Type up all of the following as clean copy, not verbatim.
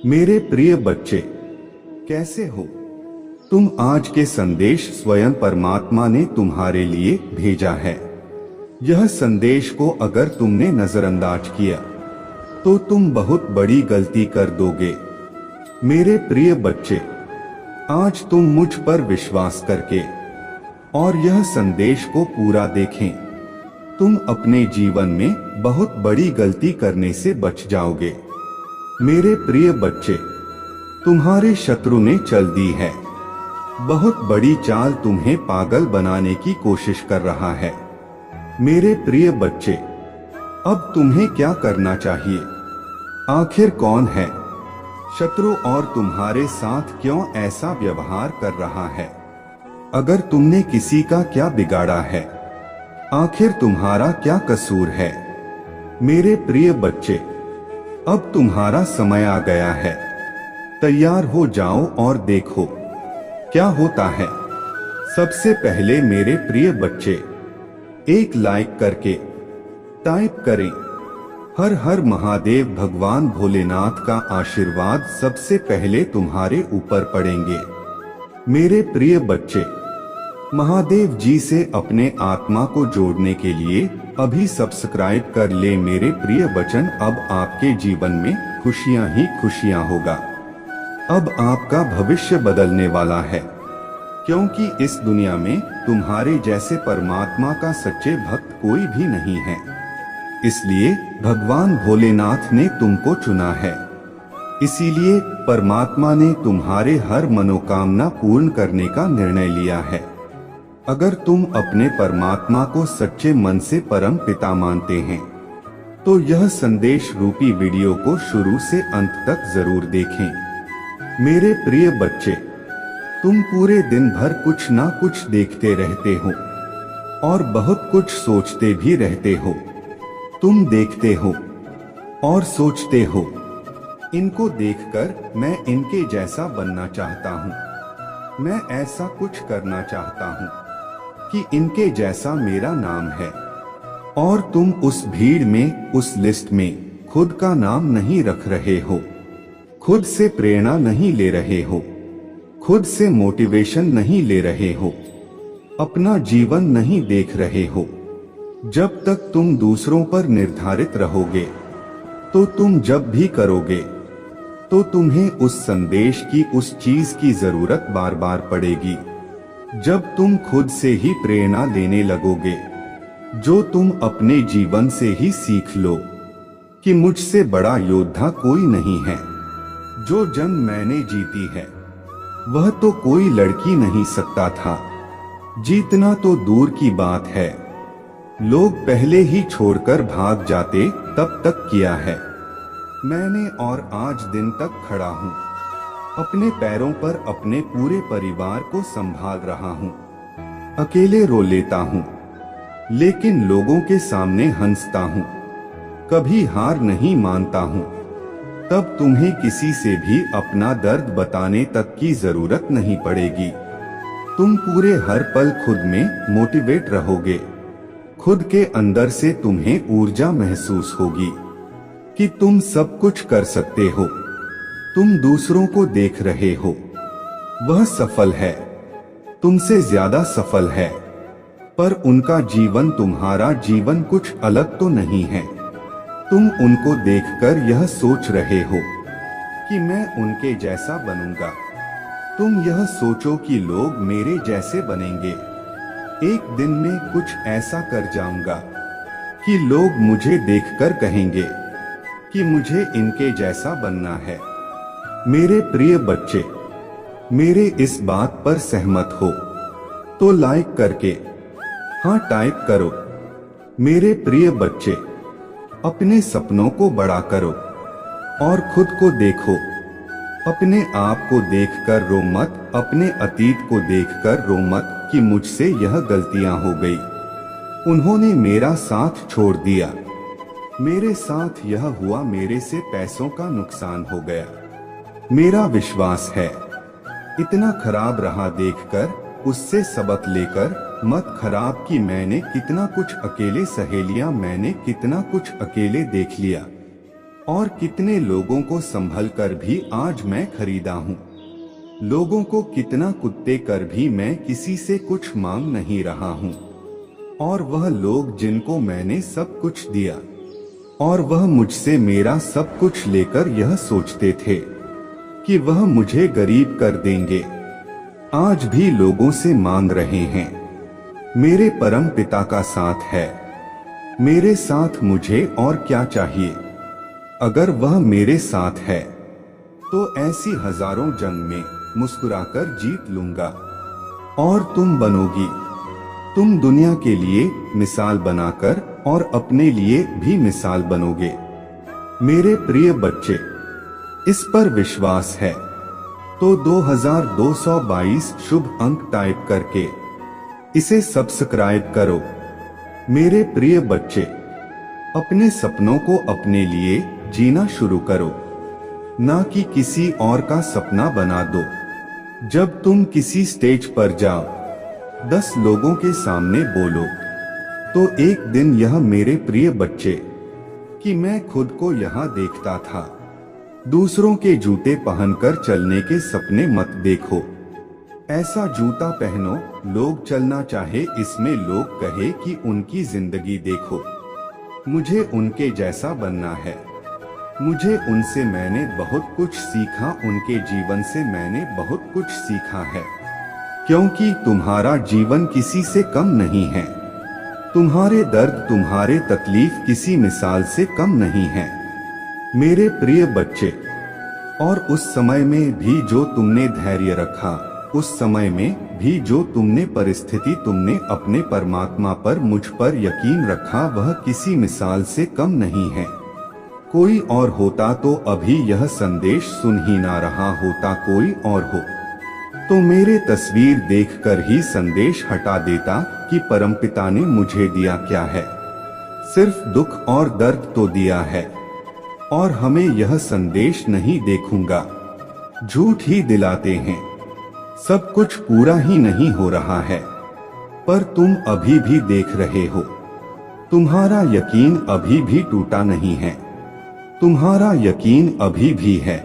मेरे प्रिय बच्चे, कैसे हो तुम? आज के संदेश स्वयं परमात्मा ने तुम्हारे लिए भेजा है। यह संदेश को अगर तुमने नजरअंदाज किया तो तुम बहुत बड़ी गलती कर दोगे। मेरे प्रिय बच्चे, आज तुम मुझ पर विश्वास करके और यह संदेश को पूरा देखें, तुम अपने जीवन में बहुत बड़ी गलती करने से बच जाओगे। मेरे प्रिय बच्चे, तुम्हारे शत्रु ने चल दी है। बहुत बड़ी चाल तुम्हें पागल बनाने की कोशिश कर रहा है। मेरे प्रिय बच्चे, अब तुम्हें क्या करना चाहिए? आखिर कौन है शत्रु और तुम्हारे साथ क्यों ऐसा व्यवहार कर रहा है? अगर तुमने किसी का क्या बिगाड़ा है? आखिर तुम्हारा क्या कसूर है? मेरे प्रिय बच्चे, अब तुम्हारा समय आ गया है। तैयार हो जाओ और देखो क्या होता है। सबसे पहले मेरे प्रिय बच्चे, एक लाइक करके टाइप करें, हर हर महादेव। भगवान भोलेनाथ का आशीर्वाद सबसे पहले तुम्हारे ऊपर पड़ेंगे। मेरे प्रिय बच्चे, महादेव जी से अपने आत्मा को जोड़ने के लिए अभी सब्सक्राइब कर ले। मेरे प्रिय वचन, अब आपके जीवन में खुशियां ही खुशियां होगा। अब आपका भविष्य बदलने वाला है, क्योंकि इस दुनिया में तुम्हारे जैसे परमात्मा का सच्चे भक्त कोई भी नहीं है। इसलिए भगवान भोलेनाथ ने तुमको चुना है। इसीलिए परमात्मा ने तुम्हारे हर मनोकामना पूर्ण करने का निर्णय लिया है। अगर तुम अपने परमात्मा को सच्चे मन से परम पिता मानते हैं तो यह संदेश रूपी वीडियो को शुरू से अंत तक जरूर देखें। मेरे प्रिय बच्चे, तुम पूरे दिन भर कुछ ना कुछ देखते रहते हो और बहुत कुछ सोचते भी रहते हो। तुम देखते हो और सोचते हो, इनको देखकर मैं इनके जैसा बनना चाहता हूँ, मैं ऐसा कुछ करना चाहता हूँ कि इनके जैसा मेरा नाम है। और तुम उस भीड़ में, उस लिस्ट में खुद का नाम नहीं रख रहे हो, खुद से प्रेरणा नहीं ले रहे हो, खुद से मोटिवेशन नहीं ले रहे हो, अपना जीवन नहीं देख रहे हो। जब तक तुम दूसरों पर निर्धारित रहोगे तो तुम जब भी करोगे तो तुम्हें उस संदेश की, उस चीज की जरूरत बार बार पड़ेगी। जब तुम खुद से ही प्रेरणा लेने लगोगे, जो तुम अपने जीवन से ही सीख लो कि मुझसे बड़ा योद्धा कोई नहीं है। जो जंग मैंने जीती है वह तो कोई लड़की नहीं सकता था, जीतना तो दूर की बात है। लोग पहले ही छोड़कर भाग जाते, तब तक किया है मैंने और आज दिन तक खड़ा हूँ। अपने पैरों पर अपने पूरे परिवार को संभाल रहा हूँ। अकेले रो लेता हूँ लेकिन लोगों के सामने हंसता हूँ। कभी हार नहीं मानता हूँ। तब तुम्हें किसी से भी अपना दर्द बताने तक की जरूरत नहीं पड़ेगी। तुम पूरे हर पल खुद में मोटिवेट रहोगे। खुद के अंदर से तुम्हें ऊर्जा महसूस होगी कि तुम सब कुछ कर सकते हो। तुम दूसरों को देख रहे हो, वह सफल है, तुमसे ज्यादा सफल है, पर उनका जीवन, तुम्हारा जीवन कुछ अलग तो नहीं है। तुम उनको देखकर यह सोच रहे हो कि मैं उनके जैसा बनूंगा। तुम यह सोचो कि लोग मेरे जैसे बनेंगे। एक दिन में कुछ ऐसा कर जाऊंगा कि लोग मुझे देखकर कहेंगे कि मुझे इनके जैसा बनना है। मेरे प्रिय बच्चे, मेरे इस बात पर सहमत हो तो लाइक करके हाँ टाइप करो। मेरे प्रिय बच्चे, अपने सपनों को बड़ा करो और खुद को देखो। अपने आप को देखकर रो मत, अपने अतीत को देखकर रो मत कि मुझसे यह गलतियां हो गई, उन्होंने मेरा साथ छोड़ दिया, मेरे साथ यह हुआ, मेरे से पैसों का नुकसान हो गया। मेरा विश्वास है इतना खराब रहा देखकर उससे सबक लेकर मत खराब कि मैंने कितना कुछ अकेले सहेलियां, मैंने कितना कुछ अकेले देख लिया। और कितने लोगों को संभल कर भी आज मैं खरीदा हूँ। लोगों को कितना कुत्ते कर भी मैं किसी से कुछ मांग नहीं रहा हूँ। और वह लोग जिनको मैंने सब कुछ दिया और वह मुझसे मेरा सब कुछ लेकर यह सोचते थे कि वह मुझे गरीब कर देंगे, आज भी लोगों से मांग रहे हैं। मेरे परम पिता का साथ है, मेरे साथ मुझे और क्या चाहिए। अगर वह मेरे साथ है तो ऐसी हजारों जंग में मुस्कुराकर जीत लूंगा। और तुम बनोगी, तुम दुनिया के लिए मिसाल बनाकर और अपने लिए भी मिसाल बनोगे। मेरे प्रिय बच्चे, इस पर विश्वास है तो 2222 शुभ अंक टाइप करके इसे सब्सक्राइब करो। मेरे प्रिय बच्चे, अपने सपनों को अपने लिए जीना शुरू करो, ना कि किसी और का सपना बना दो। जब तुम किसी स्टेज पर जाओ, 10 लोगों के सामने बोलो, तो एक दिन यह मेरे प्रिय बच्चे कि मैं खुद को यहाँ देखता था। दूसरों के जूते पहनकर चलने के सपने मत देखो। ऐसा जूता पहनो लोग चलना चाहे, इसमें लोग कहे कि उनकी जिंदगी देखो। मुझे उनके जैसा बनना है, मुझे उनसे मैंने बहुत कुछ सीखा, उनके जीवन से मैंने बहुत कुछ सीखा है। क्योंकि तुम्हारा जीवन किसी से कम नहीं है, तुम्हारे दर्द तुम्हारे तकलीफ किसी मिसाल से कम नहीं है। मेरे प्रिय बच्चे, और उस समय में भी जो तुमने धैर्य रखा, उस समय में भी जो तुमने परिस्थिति तुमने अपने परमात्मा पर मुझ पर यकीन रखा, वह किसी मिसाल से कम नहीं है। कोई और होता तो अभी यह संदेश सुन ही ना रहा होता, कोई और हो तो मेरे तस्वीर देखकर ही संदेश हटा देता कि परमपिता ने मुझे दिया क्या है, सिर्फ दुख और दर्द तो दिया है। और हमें यह संदेश नहीं देखूंगा, झूठ ही दिलाते हैं, सब कुछ पूरा ही नहीं हो रहा है, पर तुम अभी भी देख रहे हो। तुम्हारा यकीन अभी भी टूटा नहीं है, तुम्हारा यकीन अभी भी है।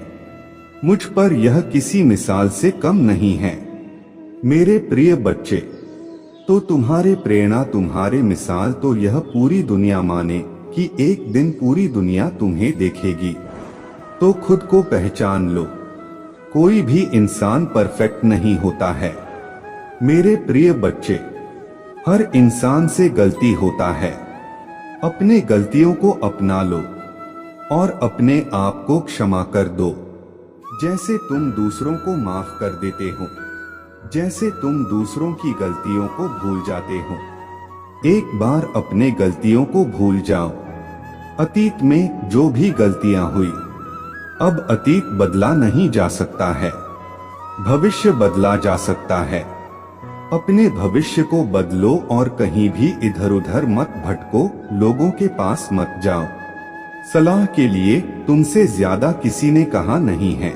मुझ पर यह किसी मिसाल से कम नहीं है। मेरे प्रिय बच्चे, तो तुम्हारे प्रेरणा तुम्हारे मिसाल तो यह पूरी दुनिया माने कि एक दिन पूरी दुनिया तुम्हें देखेगी। तो खुद को पहचान लो, कोई भी इंसान परफेक्ट नहीं होता है। मेरे प्रिय बच्चे, हर इंसान से गलती होता है। अपने गलतियों को अपना लो और अपने आप को क्षमा कर दो, जैसे तुम दूसरों को माफ कर देते हो, जैसे तुम दूसरों की गलतियों को भूल जाते हो। एक बार अपने गलतियों को भूल जाओ। अतीत में जो भी गलतियां हुई, अब अतीत बदला नहीं जा सकता है, भविष्य बदला जा सकता है। अपने भविष्य को बदलो और कहीं भी इधर उधर मत भटको, लोगों के पास मत जाओ। सलाह के लिए तुमसे ज्यादा किसी ने कहा नहीं है,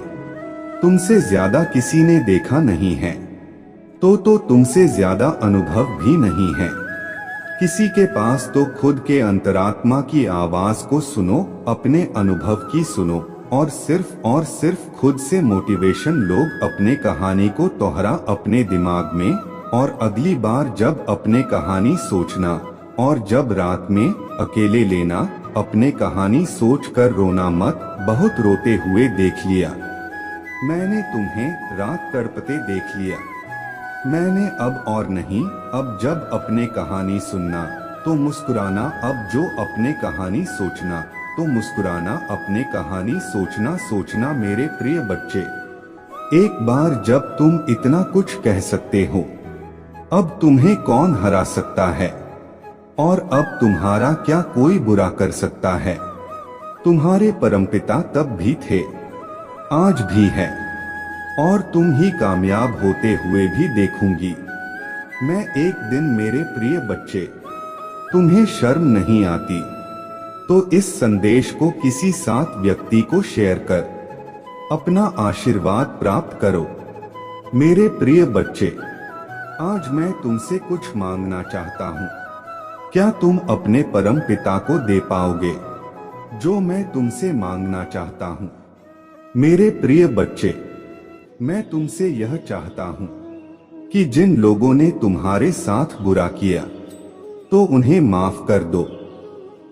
तुमसे ज्यादा किसी ने देखा नहीं है, तो तुमसे ज्यादा अनुभव भी नहीं है। किसी के पास तो खुद के अंतरात्मा की आवाज को सुनो, अपने अनुभव की सुनो, और सिर्फ खुद से मोटिवेशन लोग अपने कहानी को दोहरा अपने दिमाग में, और अगली बार जब अपने कहानी सोचना और जब रात में अकेले लेना, अपने कहानी सोचकर रोना मत। बहुत रोते हुए देख लिया मैंने तुम्हें, रात तड़पते देख लिया मैंने, अब और नहीं। अब जब अपने कहानी सुनना तो मुस्कुराना, अब जो अपने कहानी सोचना तो मुस्कुराना, अपने कहानी सोचना। मेरे प्रिय बच्चे, एक बार जब तुम इतना कुछ कह सकते हो, अब तुम्हें कौन हरा सकता है, और अब तुम्हारा क्या कोई बुरा कर सकता है। तुम्हारे परमपिता तब भी थे, आज भी है, और तुम ही कामयाब होते हुए भी देखूंगी मैं एक दिन। मेरे प्रिय बच्चे, तुम्हें शर्म नहीं आती तो इस संदेश को किसी साथ व्यक्ति को शेयर कर अपना आशीर्वाद प्राप्त करो। मेरे प्रिय बच्चे, आज मैं तुमसे कुछ मांगना चाहता हूँ, क्या तुम अपने परम पिता को दे पाओगे? जो मैं तुमसे मांगना चाहता हूं। मेरे प्रिय बच्चे, मैं तुमसे यह चाहता हूं कि जिन लोगों ने तुम्हारे साथ बुरा किया तो उन्हें माफ कर दो।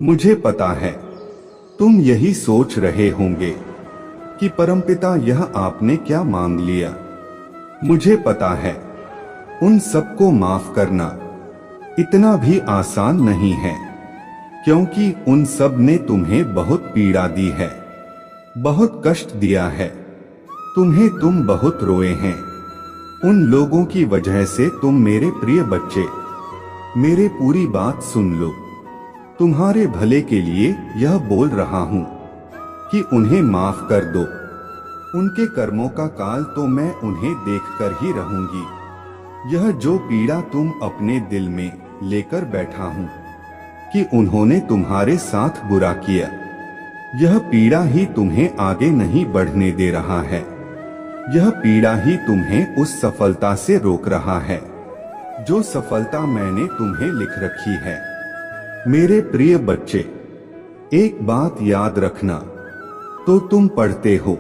मुझे पता है तुम यही सोच रहे होंगे कि परमपिता यह आपने क्या मांग लिया। मुझे पता है उन सबको माफ करना इतना भी आसान नहीं है, क्योंकि उन सब ने तुम्हें बहुत पीड़ा दी है, बहुत कष्ट दिया है, तुम बहुत रोए हैं। उन लोगों की वजह से तुम मेरे प्रिय बच्चे, मेरे पूरी बात सुन लो। तुम्हारे भले के लिए यह बोल रहा हूं कि उन्हें माफ कर दो। उनके कर्मों का काल तो मैं उन्हें देखकर ही रहूंगी। यह जो पीड़ा तुम अपने दिल में लेकर बैठा हूं कि उन्होंने तुम्हारे साथ बुरा किया, यह पीड़ा ही तुम्हें आगे नहीं बढ़ने दे रहा है। यह पीड़ा ही तुम्हें उस सफलता से रोक रहा है जो सफलता मैंने तुम्हें लिख रखी है। मेरे प्रिय बच्चे, एक बात याद रखना, तो तुम पढ़ते हो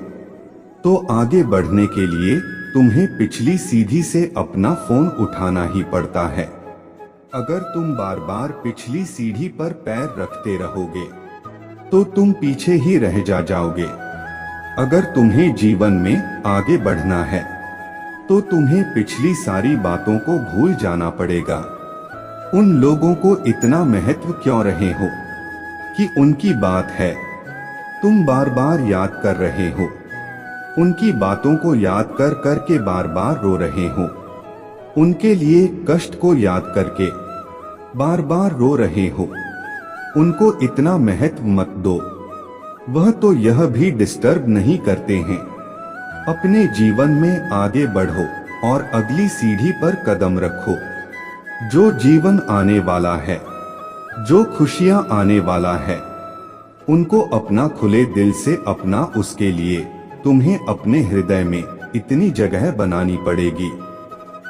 तो आगे बढ़ने के लिए तुम्हें पिछली सीढ़ी से अपना फोन उठाना ही पड़ता है। अगर तुम बार बार पिछली सीढ़ी पर पैर रखते रहोगे तो तुम पीछे ही रह जाओगे। अगर तुम्हें जीवन में आगे बढ़ना है तो तुम्हें पिछली सारी बातों को भूल जाना पड़ेगा। उन लोगों को इतना महत्व क्यों रहे हो कि उनकी बात है तुम बार बार याद कर रहे हो। उनकी बातों को याद कर कर के बार बार रो रहे हो। उनके लिए कष्ट को याद करके बार बार रो रहे हो। उनको इतना महत्व मत दो, वह तो यह भी डिस्टर्ब नहीं करते हैं। अपने जीवन में आगे बढ़ो और अगली सीढ़ी पर कदम रखो। जो जीवन आने वाला है, जो खुशियां आने वाला है, उनको अपना खुले दिल से अपना। उसके लिए तुम्हें अपने हृदय में इतनी जगह बनानी पड़ेगी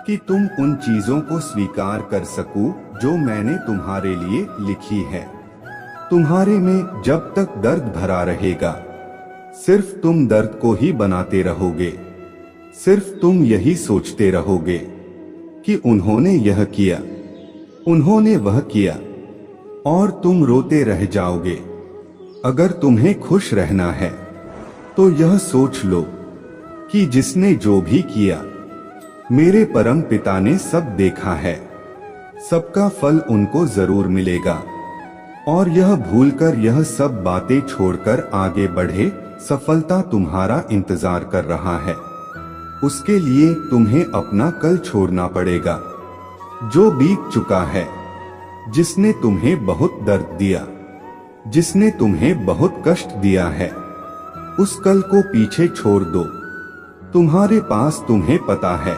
कि तुम उन चीजों को स्वीकार कर सको जो मैंने तुम्हारे लिए लिखी है। तुम्हारे में जब तक दर्द भरा रहेगा, सिर्फ तुम दर्द को ही बनाते रहोगे। सिर्फ तुम यही सोचते रहोगे कि उन्होंने यह किया, उन्होंने वह किया, और तुम रोते रह जाओगे। अगर तुम्हें खुश रहना है तो यह सोच लो कि जिसने जो भी किया, मेरे परम पिता ने सब देखा है। सबका फल उनको जरूर मिलेगा। और यह भूलकर यह सब बातें छोड़कर आगे बढ़े। सफलता तुम्हारा इंतजार कर रहा है। उसके लिए तुम्हें अपना कल छोड़ना पड़ेगा जो बीत चुका है, जिसने तुम्हें बहुत दर्द दिया, जिसने तुम्हें बहुत कष्ट दिया है। उस कल को पीछे छोड़ दो। तुम्हारे पास, तुम्हें पता है,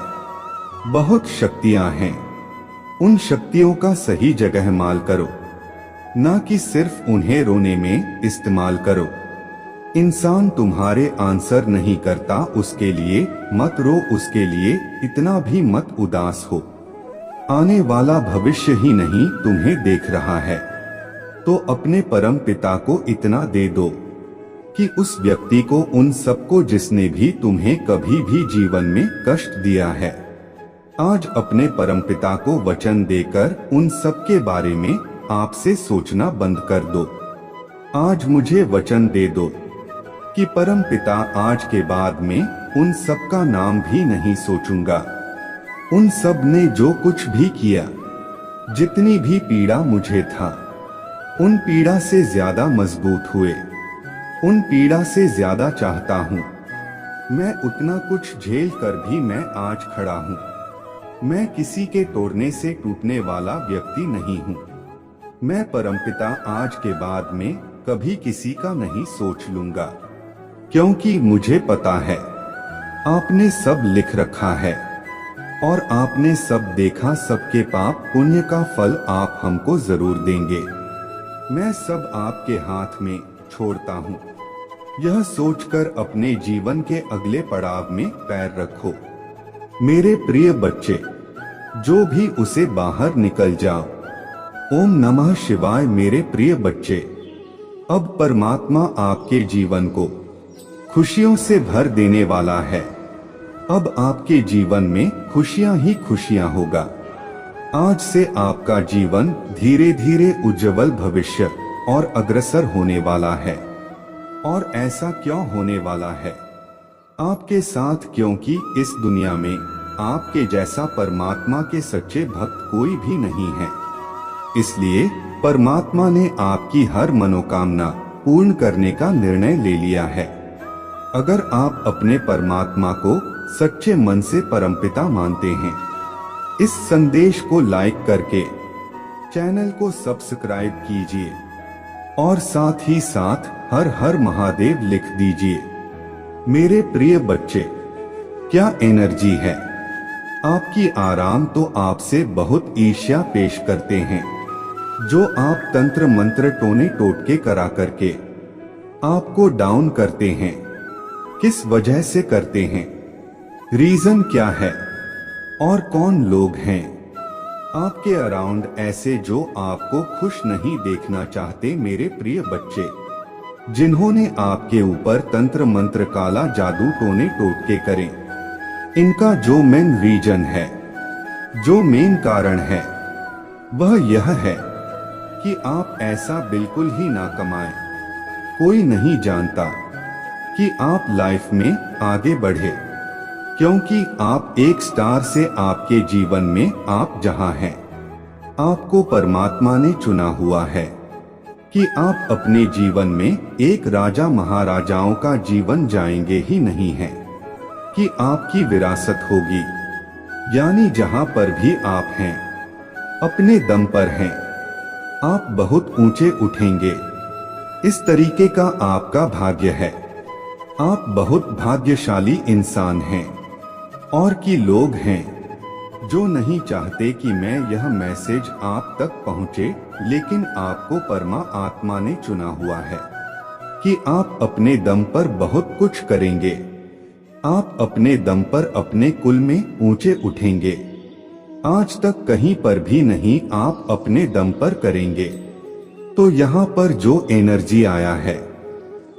बहुत शक्तियां हैं। उन शक्तियों का सही जगह इस्तेमाल करो, ना कि सिर्फ उन्हें रोने में इस्तेमाल करो। इंसान तुम्हारे आंसर नहीं करता, उसके लिए मत रो, उसके लिए इतना भी मत उदास हो। आने वाला भविष्य ही नहीं तुम्हें देख रहा है, तो अपने परम पिता को इतना दे दो कि उस व्यक्ति को, उन सबको जिसने भी तुम्हें कभी भी जीवन में कष्ट दिया है, आज अपने परमपिता को वचन देकर उन सब के बारे में आपसे सोचना बंद कर दो। आज मुझे वचन दे दो कि परमपिता आज के बाद में उन सब का नाम भी नहीं सोचूंगा। उन सब ने जो कुछ भी किया, जितनी भी पीड़ा मुझे था, उन पीड़ा से ज्यादा मजबूत हुए, उन पीड़ा से ज्यादा चाहता हूँ। मैं उतना कुछ झेल कर भी मैं आज खड़ा हूँ। मैं किसी के तोड़ने से टूटने वाला व्यक्ति नहीं हूँ। मैं परमपिता आज के बाद में कभी किसी का नहीं सोच लूंगा, क्योंकि मुझे पता है आपने सब लिख रखा है और आपने सब देखा। सबके पाप पुण्य का फल आप हमको जरूर देंगे। मैं सब आपके हाथ में छोड़ता हूँ। यह सोचकर अपने जीवन के अगले पड़ाव में पैर रखो। मेरे प्रिय बच्चे, जो भी उसे बाहर निकल जाओ। ओम नमः शिवाय। मेरे प्रिय बच्चे, अब परमात्मा आपके जीवन को खुशियों से भर देने वाला है। अब आपके जीवन में खुशियां ही खुशियां होगा। आज से आपका जीवन धीरे धीरे उज्जवल भविष्य और अग्रसर होने वाला है। और ऐसा क्यों होने वाला है आपके साथ? क्योंकि इस दुनिया में आपके जैसा परमात्मा के सच्चे भक्त कोई भी नहीं है। इसलिए परमात्मा ने आपकी हर मनोकामना पूर्ण करने का निर्णय ले लिया है। अगर आप अपने परमात्मा को सच्चे मन से परमपिता मानते हैं, इस संदेश को लाइक करके चैनल को सब्सक्राइब कीजिए और साथ ही साथ हर हर महादेव लिख दीजिए। मेरे प्रिय बच्चे, क्या एनर्जी है आपकी! आराम तो आपसे बहुत ईर्ष्या पेश करते हैं, जो आप तंत्र मंत्र टोने टोटके करा करके आपको डाउन करते हैं। किस वजह से करते हैं? रीजन क्या है? और कौन लोग हैं आपके अराउंड ऐसे जो आपको खुश नहीं देखना चाहते? मेरे प्रिय बच्चे, जिन्होंने आपके ऊपर तंत्र मंत्र काला जादू टोने टोटके करें, इनका जो मेन रीजन है, जो मेन कारण है, वह यह है कि आप ऐसा बिल्कुल ही ना कमाएं। कोई नहीं जानता कि आप लाइफ में आगे बढ़े, क्योंकि आप एक स्टार से आपके जीवन में आप जहां हैं, आपको परमात्मा ने चुना हुआ है कि आप अपने जीवन में एक राजा महाराजाओं का जीवन जाएंगे ही नहीं है, कि आपकी विरासत होगी। यानी जहां पर भी आप हैं, अपने दम पर हैं, आप बहुत ऊंचे उठेंगे। इस तरीके का आपका भाग्य है। आप बहुत भाग्यशाली इंसान हैं। और कि लोग हैं जो नहीं चाहते कि मैं यह मैसेज आप तक पहुंचे, लेकिन आपको परमात्मा ने चुना हुआ है कि आप अपने दम पर बहुत कुछ करेंगे। आप अपने दम पर अपने कुल में ऊंचे उठेंगे। आज तक कहीं पर भी नहीं आप अपने दम पर करेंगे। तो यहाँ पर जो एनर्जी आया है,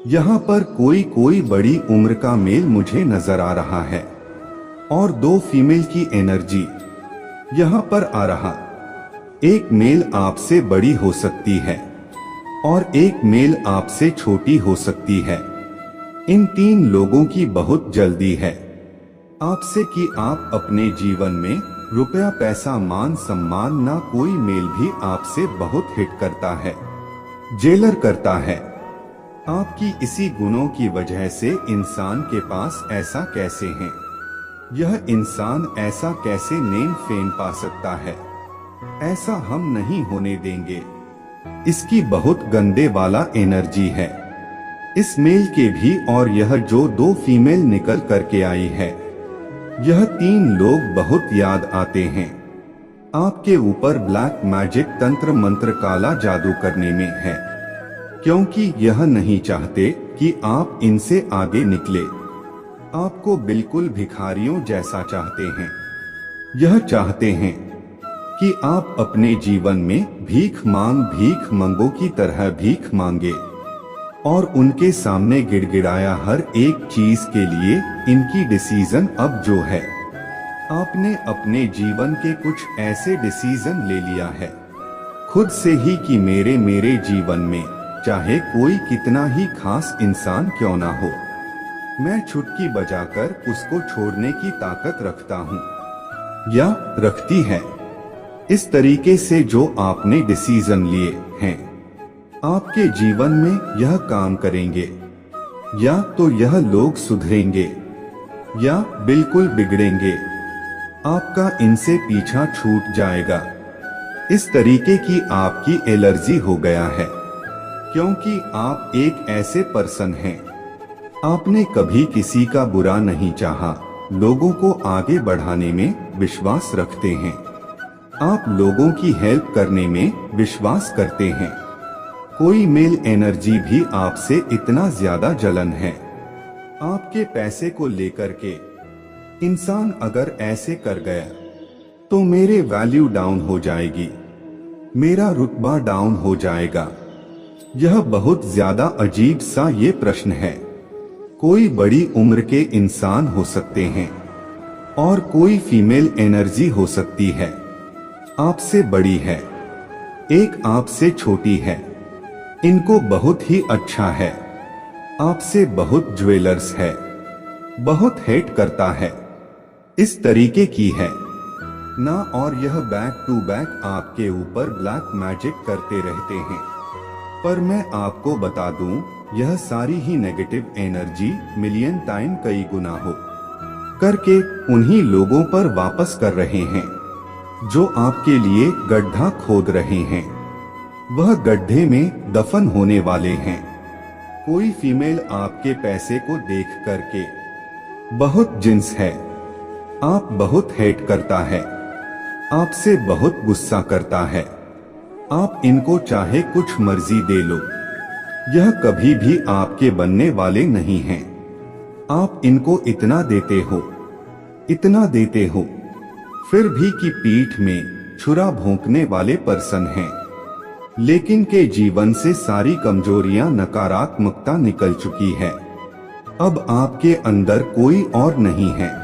यहाँ पर कोई बड़ी उम्र का मेल मुझे नजर आ रहा है और 2 फीमेल की एनर्जी यहाँ पर आ रहा। एक मेल आपसे बड़ी हो सकती है और एक मेल आपसे छोटी हो सकती है। इन 3 लोगों की बहुत जल्दी है आपसे कि आप अपने जीवन में रुपया पैसा मान सम्मान ना कोई मेल भी आपसे बहुत हिट करता है, जेलर करता है। आपकी इसी गुणों की वजह से इंसान के पास ऐसा कैसे है, यह इंसान ऐसा कैसे नेम फेम पा सकता है? ऐसा हम नहीं होने देंगे। इसकी बहुत गंदे वाला एनर्जी है इस मेल के भी। और यह जो 2 फीमेल निकल करके आई है, यह 3 लोग बहुत याद आते हैं। आपके ऊपर ब्लैक मैजिक तंत्र मंत्र काला जादू करने में है, क्योंकि यह नहीं चाहते कि आप इनसे आगे निकले। आपको बिल्कुल भिखारियों जैसा चाहते हैं। यह चाहते हैं कि आप अपने जीवन में भीख मंगों की तरह भीख मांगे और उनके सामने गिड़गिड़ाया हर एक चीज के लिए। इनकी डिसीजन अब जो है, आपने अपने जीवन के कुछ ऐसे डिसीजन ले लिया है खुद से ही कि मेरे जीवन में चाहे कोई कितना ही खास इंसान क्यों ना हो, मैं चुटकी बजाकर उसको छोड़ने की ताकत रखता हूँ या रखती है। इस तरीके से जो आपने डिसीजन लिए हैं, आपके जीवन में यह काम करेंगे। या तो यह लोग सुधरेंगे या बिल्कुल बिगड़ेंगे। आपका इनसे पीछा छूट जाएगा। इस तरीके की आपकी एलर्जी हो गया है, क्योंकि आप एक ऐसे पर्सन हैं, आपने कभी किसी का बुरा नहीं चाहा, लोगों को आगे बढ़ाने में विश्वास रखते हैं, आप लोगों की हेल्प करने में विश्वास करते हैं। कोई मेल एनर्जी भी आपसे इतना ज्यादा जलन है आपके पैसे को लेकर के। इंसान अगर ऐसे कर गया तो मेरे वैल्यू डाउन हो जाएगी, मेरा रुतबा डाउन हो जाएगा। यह बहुत ज्यादा अजीब सा ये प्रश्न है। कोई बड़ी उम्र के इंसान हो सकते हैं और कोई फीमेल एनर्जी हो सकती है, आपसे बड़ी है, एक आपसे छोटी है। इनको बहुत ही अच्छा है, आपसे बहुत ज्वेलर्स है, बहुत हेट करता है, इस तरीके की है ना। और यह बैक टू बैक आपके ऊपर ब्लैक मैजिक करते रहते हैं। पर मैं आपको बता दूं, यह सारी ही नेगेटिव एनर्जी मिलियन टाइम कई गुना हो करके उन्हीं लोगों पर वापस कर रहे हैं जो आपके लिए गड्ढा खोद रहे हैं। वह गड्ढे में दफन होने वाले हैं। कोई फीमेल आपके पैसे को देख करके बहुत जिन्स है, आप बहुत हेट करता है, आपसे बहुत गुस्सा करता है। आप इनको चाहे कुछ मर्जी दे लो, यह कभी भी आपके बनने वाले नहीं हैं। आप इनको इतना देते हो, इतना देते हो, फिर भी की पीठ में छुरा भोंकने वाले पर्सन हैं। लेकिन के जीवन से सारी कमजोरियां, नकारात्मकता निकल चुकी है। अब आपके अंदर कोई और नहीं है,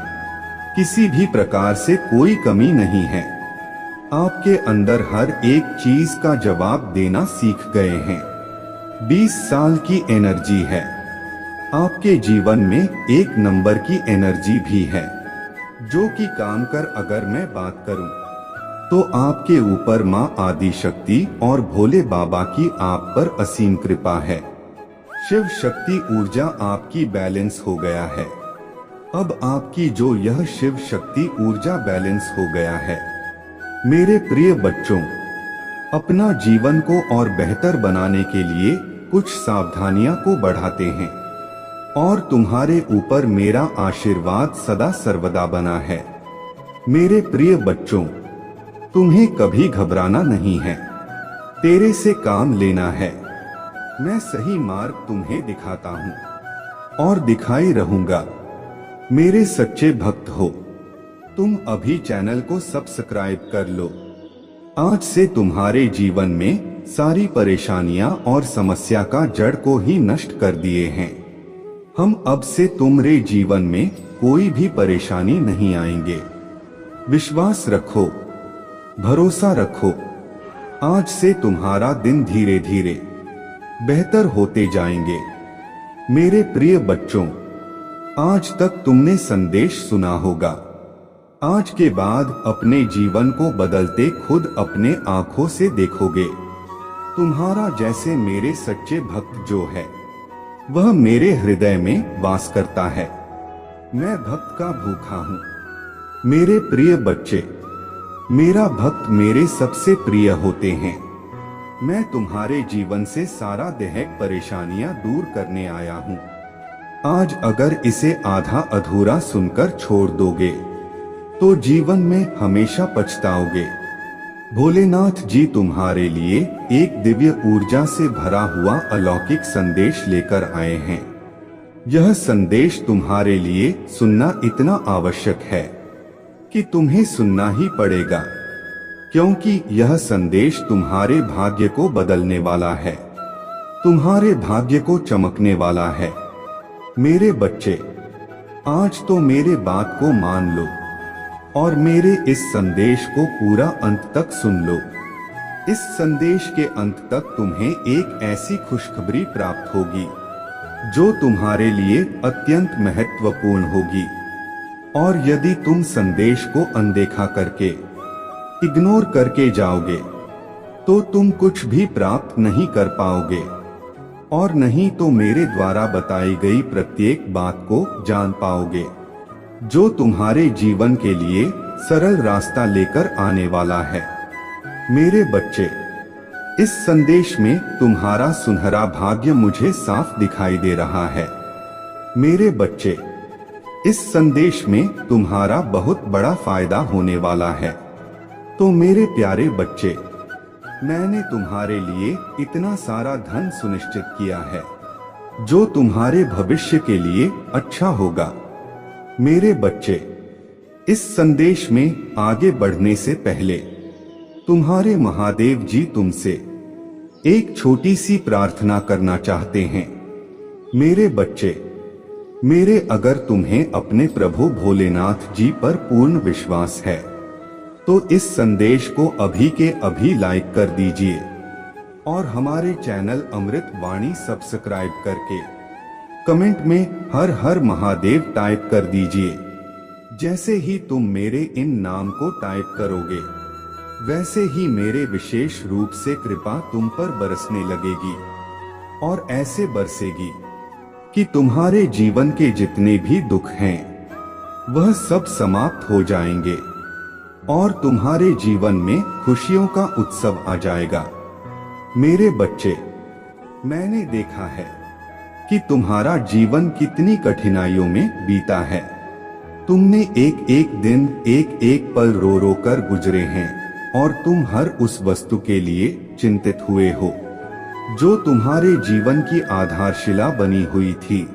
किसी भी प्रकार से कोई कमी नहीं है। आपके अंदर हर एक चीज का जवाब देना सीख गए हैं। 20 साल की एनर्जी है। आपके जीवन में एक नंबर की एनर्जी भी है, जो कि काम कर अगर मैं बात करूं तो आपके ऊपर मां आदि शक्ति और भोले बाबा की आप पर असीम कृपा है। शिव शक्ति ऊर्जा आपकी बैलेंस हो गया है। अब आपकी जो यह शिव शक्ति ऊर्जा बैलेंस हो गया है। मेरे प्रिय बच्चों, अपना जीवन को और बेहतर बनाने के लिए कुछ सावधानियां को बढ़ाते हैं और तुम्हारे ऊपर मेरा आशीर्वाद सदा सर्वदा बना है। मेरे प्रिय बच्चों, तुम्हें कभी घबराना नहीं है, तेरे से काम लेना है। मैं सही मार्ग तुम्हें दिखाता हूँ और दिखाई रहूंगा। मेरे सच्चे भक्त हो, तुम अभी चैनल को सब्सक्राइब कर लो। आज से तुम्हारे जीवन में सारी परेशानियां और समस्या का जड़ को ही नष्ट कर दिए हैं। हम अब से तुम्हारे जीवन में कोई भी परेशानी नहीं आएंगे। विश्वास रखो, भरोसा रखो। आज से तुम्हारा दिन धीरे धीरे बेहतर होते जाएंगे। मेरे प्रिय बच्चों, आज तक तुमने संदेश सुना होगा। आज के बाद अपने जीवन को बदलते खुद अपने आंखों से देखोगे। तुम्हारा जैसे मेरे सच्चे भक्त जो है, वह मेरे हृदय में वास करता है। मैं भक्त का भूखा हूँ। मेरे प्रिय बच्चे, मेरा भक्त मेरे सबसे प्रिय होते हैं। मैं तुम्हारे जीवन से सारा देहक परेशानियां दूर करने आया हूँ। आज अगर इसे आधा अधूरा सुनकर छोड़ दोगे तो जीवन में हमेशा पछताओगे। भोलेनाथ जी तुम्हारे लिए एक दिव्य ऊर्जा से भरा हुआ अलौकिक संदेश लेकर आए हैं। यह संदेश तुम्हारे लिए सुनना इतना आवश्यक है कि तुम्हें सुनना ही पड़ेगा, क्योंकि यह संदेश तुम्हारे भाग्य को बदलने वाला है, तुम्हारे भाग्य को चमकने वाला है। मेरे बच्चे, आज तो मेरे बात को मान लो और मेरे इस संदेश को पूरा अंत तक सुन लो। इस संदेश के अंत तक तुम्हें एक ऐसी खुशखबरी प्राप्त होगी जो तुम्हारे लिए अत्यंत महत्वपूर्ण होगी। और यदि तुम संदेश को अनदेखा करके, इग्नोर करके जाओगे तो तुम कुछ भी प्राप्त नहीं कर पाओगे और नहीं तो मेरे द्वारा बताई गई प्रत्येक बात को जान पाओगे, जो तुम्हारे जीवन के लिए सरल रास्ता लेकर आने वाला है। मेरे बच्चे, इस संदेश में तुम्हारा सुनहरा भाग्य मुझे साफ दिखाई दे रहा है। मेरे बच्चे, इस संदेश में तुम्हारा बहुत बड़ा फायदा होने वाला है। तो मेरे प्यारे बच्चे, मैंने तुम्हारे लिए इतना सारा धन सुनिश्चित किया है जो तुम्हारे भविष्य के लिए अच्छा होगा। मेरे बच्चे, इस संदेश में आगे बढ़ने से पहले तुम्हारे महादेव जी तुमसे एक छोटी सी प्रार्थना करना चाहते हैं। मेरे बच्चे, मेरे अगर तुम्हें अपने प्रभु भोलेनाथ जी पर पूर्ण विश्वास है तो इस संदेश को अभी के अभी लाइक कर दीजिए और हमारे चैनल अमृत वाणी सब्सक्राइब करके कमेंट में हर हर महादेव टाइप कर दीजिए। जैसे ही तुम मेरे इन नाम को टाइप करोगे वैसे ही मेरे विशेष रूप से कृपा तुम पर बरसने लगेगी और ऐसे बरसेगी कि तुम्हारे जीवन के जितने भी दुख हैं वह सब समाप्त हो जाएंगे और तुम्हारे जीवन में खुशियों का उत्सव आ जाएगा। मेरे बच्चे, मैंने देखा है कि तुम्हारा जीवन कितनी कठिनाइयों में बीता है। तुमने एक एक दिन एक एक पल रो रो कर गुजरे हैं और तुम हर उस वस्तु के लिए चिंतित हुए हो जो तुम्हारे जीवन की आधारशिला बनी हुई थी।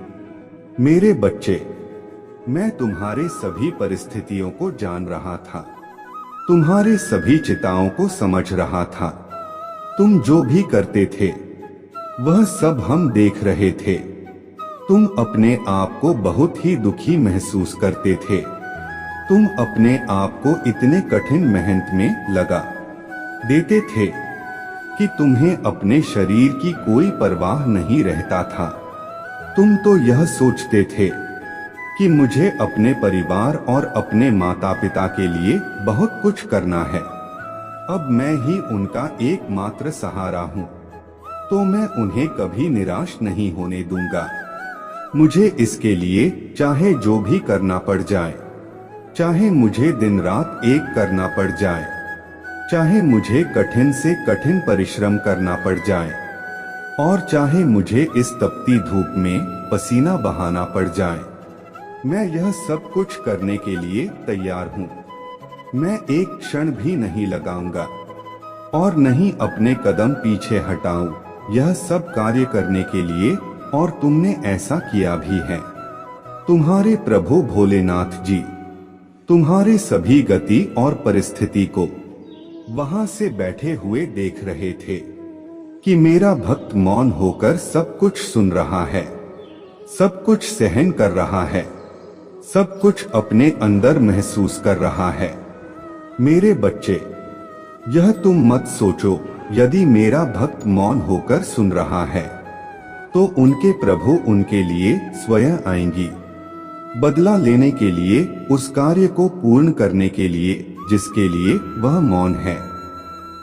मेरे बच्चे, मैं तुम्हारे सभी परिस्थितियों को जान रहा था, तुम्हारे सभी चिताओं को समझ रहा था। तुम जो भी करते थे वह सब हम देख रहे थे। तुम अपने आप को बहुत ही दुखी महसूस करते थे। तुम अपने आप को इतने कठिन मेहनत में लगा देते थे कि तुम्हें अपने शरीर की कोई परवाह नहीं रहता था। तुम तो यह सोचते थे कि मुझे अपने परिवार और अपने माता पिता के लिए बहुत कुछ करना है। अब मैं ही उनका एकमात्र सहारा हूँ, तो मैं उन्हें कभी निराश नहीं होने दूंगा। मुझे इसके लिए चाहे जो भी करना पड़ जाए, चाहे मुझे दिन रात एक करना पड़ जाए, चाहे मुझे कठिन से कठिन परिश्रम करना पड़ जाए और चाहे मुझे इस तपती धूप में पसीना बहाना पड़ जाए, मैं यह सब कुछ करने के लिए तैयार हूँ। मैं एक क्षण भी नहीं लगाऊंगा और नहीं अपने कदम पीछे हटाऊं यह सब कार्य करने के लिए, और तुमने ऐसा किया भी है। तुम्हारे प्रभु भोलेनाथ जी तुम्हारे सभी गति और परिस्थिति को वहां से बैठे हुए देख रहे थे कि मेरा भक्त मौन होकर सब कुछ सुन रहा है, सब कुछ सहन कर रहा है, सब कुछ अपने अंदर महसूस कर रहा है। मेरे बच्चे, यह तुम मत सोचो यदि मेरा भक्त मौन होकर सुन रहा है तो उनके प्रभु उनके लिए स्वयं आएंगी, बदला लेने के लिए, उस कार्य को पूर्ण करने के लिए जिसके लिए वह मौन है।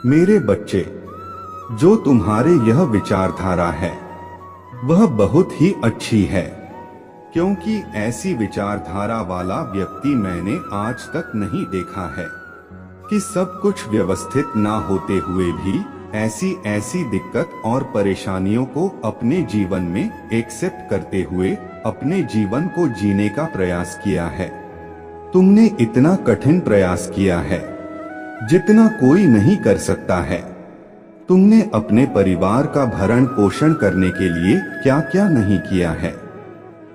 मेरे बच्चे, जो तुम्हारे यह विचारधारा है वह बहुत ही अच्छी है, क्योंकि ऐसी विचारधारा वाला व्यक्ति मैंने आज तक नहीं देखा है कि सब कुछ व्यवस्थित ना होते हुए भी ऐसी दिक्कत और परेशानियों को अपने जीवन में एक्सेप्ट करते हुए अपने जीवन को जीने का प्रयास किया है। तुमने इतना कठिन प्रयास किया है जितना कोई नहीं कर सकता है। तुमने अपने परिवार का भरण पोषण करने के लिए क्या क्या नहीं किया है,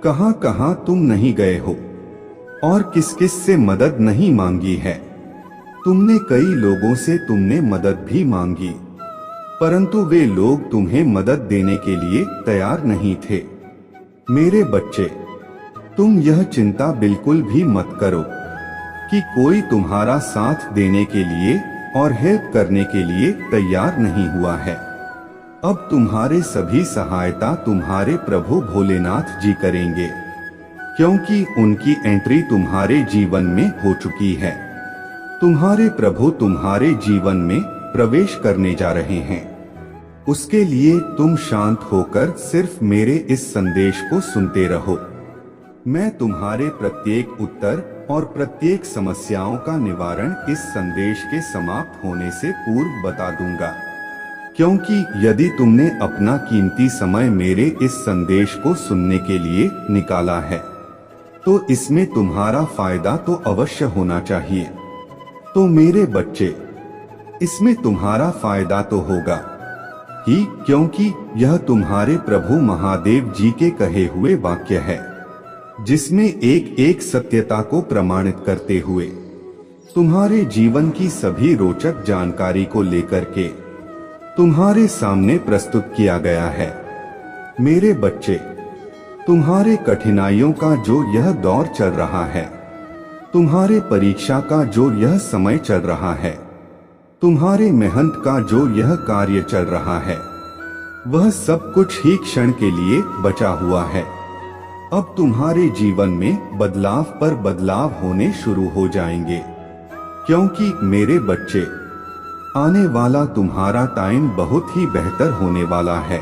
कहां कहां तुम नहीं गए हो और किस किस से मदद नहीं मांगी है। तुमने कई लोगों से तुमने मदद भी मांगी, परंतु वे लोग तुम्हें मदद देने के लिए तैयार नहीं थे। मेरे बच्चे, तुम यह चिंता बिल्कुल भी मत करो कि कोई तुम्हारा साथ देने के लिए और हेल्प करने के लिए तैयार नहीं हुआ है। अब तुम्हारे सभी सहायता तुम्हारे प्रभु भोलेनाथ जी करेंगे, क्योंकि उनकी एंट्री तुम्हारे जीवन में हो चुकी है। तुम्हारे प्रभु तुम्हारे जीवन में प्रवेश करने जा रहे हैं। उसके लिए तुम शांत होकर सिर्फ मेरे इस संदेश को सुनते रहो। मैं तुम्हारे प्रत्येक उत्तर और प्रत्येक समस्याओं का निवारण इस संदेश के समाप्त होने से पूर्व बता दूंगा, क्योंकि यदि तुमने अपना कीमती समय मेरे इस संदेश को सुनने के लिए निकाला है तो इसमें तुम्हारा फायदा तो अवश्य होना चाहिए। तो मेरे बच्चे, इसमें तुम्हारा फायदा तो होगा ही, क्योंकि यह तुम्हारे प्रभु महादेव जी के कहे हुए वाक्य है, जिसमें एक एक सत्यता को प्रमाणित करते हुए तुम्हारे जीवन की सभी रोचक जानकारी को लेकर के तुम्हारे सामने प्रस्तुत किया गया है। मेरे बच्चे, तुम्हारे कठिनाइयों का जो यह दौर चल रहा है, तुम्हारे परीक्षा का जो यह समय चल रहा है, तुम्हारे मेहनत का जो यह कार्य चल रहा है, वह सब कुछ ही क्षण के लिए बचा हुआ है। अब तुम्हारे जीवन में बदलाव पर बदलाव होने शुरू हो जाएंगे, क्योंकि मेरे बच्चे, आने वाला तुम्हारा टाइम बहुत ही बेहतर होने वाला है,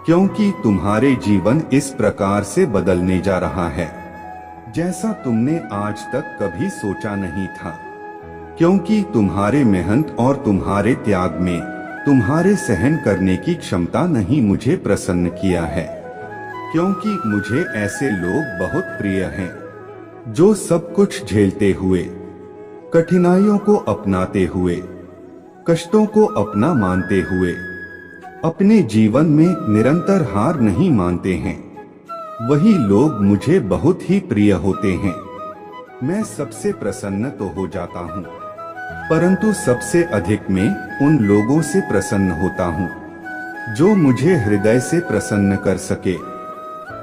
क्योंकि तुम्हारे जीवन इस प्रकार से बदलने जा रहा है जैसा तुमने आज तक कभी सोचा नहीं था। क्योंकि तुम्हारे मेहनत और तुम्हारे त्याग में तुम्हारे सहन करने की क्षमता नहीं मुझे प्रसन्न किया है। क्योंकि मुझे ऐसे लोग बहुत प्रिय हैं, जो सब कुछ झेलते हुए, कठिनाइयों को अपनाते हुए, कष्टों को अपना मानते हुए, अपने जीवन में निरंतर हार नहीं मानते हैं। वही लोग मुझे बहुत ही प्रिय होते हैं। मैं सबसे प्रसन्न तो हो जाता हूँ, परंतु सबसे अधिक मैं उन लोगों से प्रसन्न होता हूँ जो मुझे हृदय से प्रसन्न कर सके,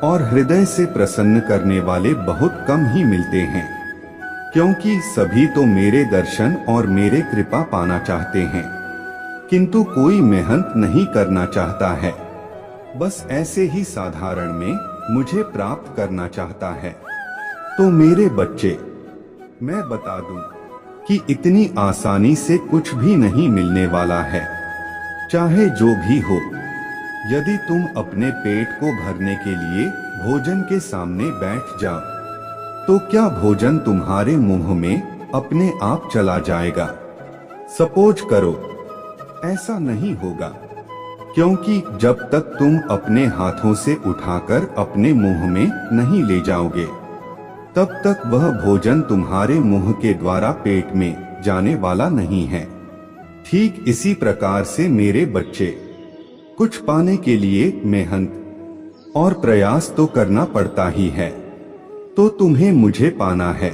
और हृदय से प्रसन्न करने वाले बहुत कम ही मिलते हैं, क्योंकि सभी तो मेरे दर्शन और मेरे कृपा पाना चाहते हैं, किंतु कोई मेहनत नहीं करना चाहता है, बस ऐसे ही साधारण में मुझे प्राप्त करना चाहता है। तो मेरे बच्चे, मैं बता दूं कि इतनी आसानी से कुछ भी नहीं मिलने वाला है, चाहे जो भी हो। यदि तुम अपने पेट को भरने के लिए भोजन के सामने बैठ जाओ, तो क्या भोजन तुम्हारे मुंह में अपने आप चला जाएगा? सपोज करो, ऐसा नहीं होगा, क्योंकि जब तक तुम अपने हाथों से उठाकर अपने मुंह में नहीं ले जाओगे, तब तक वह भोजन तुम्हारे मुंह के द्वारा पेट में जाने वाला नहीं है। ठीक इसी प्रकार से मेरे बच्चे, कुछ पाने के लिए मेहनत और प्रयास तो करना पड़ता ही है। तो तुम्हें मुझे पाना है,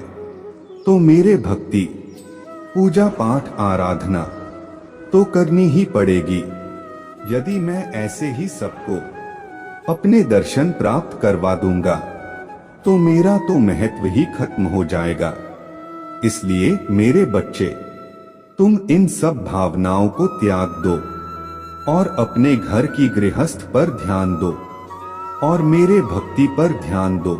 तो मेरे भक्ति, पूजा पाठ, आराधना तो करनी ही पड़ेगी। यदि मैं ऐसे ही सबको अपने दर्शन प्राप्त करवा दूंगा, तो मेरा तो महत्व ही खत्म हो जाएगा। इसलिए मेरे बच्चे, तुम इन सब भावनाओं को त्याग दो और अपने घर की गृहस्थ पर ध्यान दो और मेरे भक्ति पर ध्यान दो।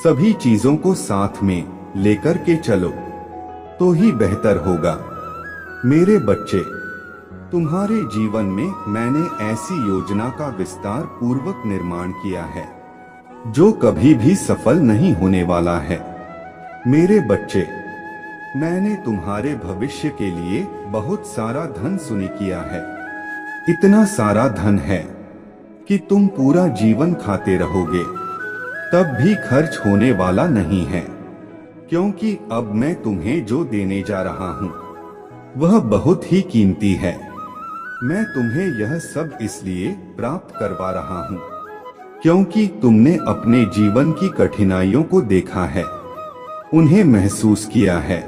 सभी चीजों को साथ में लेकर के चलो, तो ही बेहतर होगा। मेरे बच्चे, तुम्हारे जीवन में मैंने ऐसी योजना का विस्तार पूर्वक निर्माण किया है जो कभी भी सफल नहीं होने वाला है। मेरे बच्चे, मैंने तुम्हारे भविष्य के लिए बहुत सारा धन सुनि किया है। इतना सारा धन है कि तुम पूरा जीवन खाते रहोगे, तब भी खर्च होने वाला नहीं है, क्योंकि अब मैं तुम्हें जो देने जा रहा हूँ वह बहुत ही कीमती है। मैं तुम्हें यह सब इसलिए प्राप्त करवा रहा हूँ क्योंकि तुमने अपने जीवन की कठिनाइयों को देखा है, उन्हें महसूस किया है,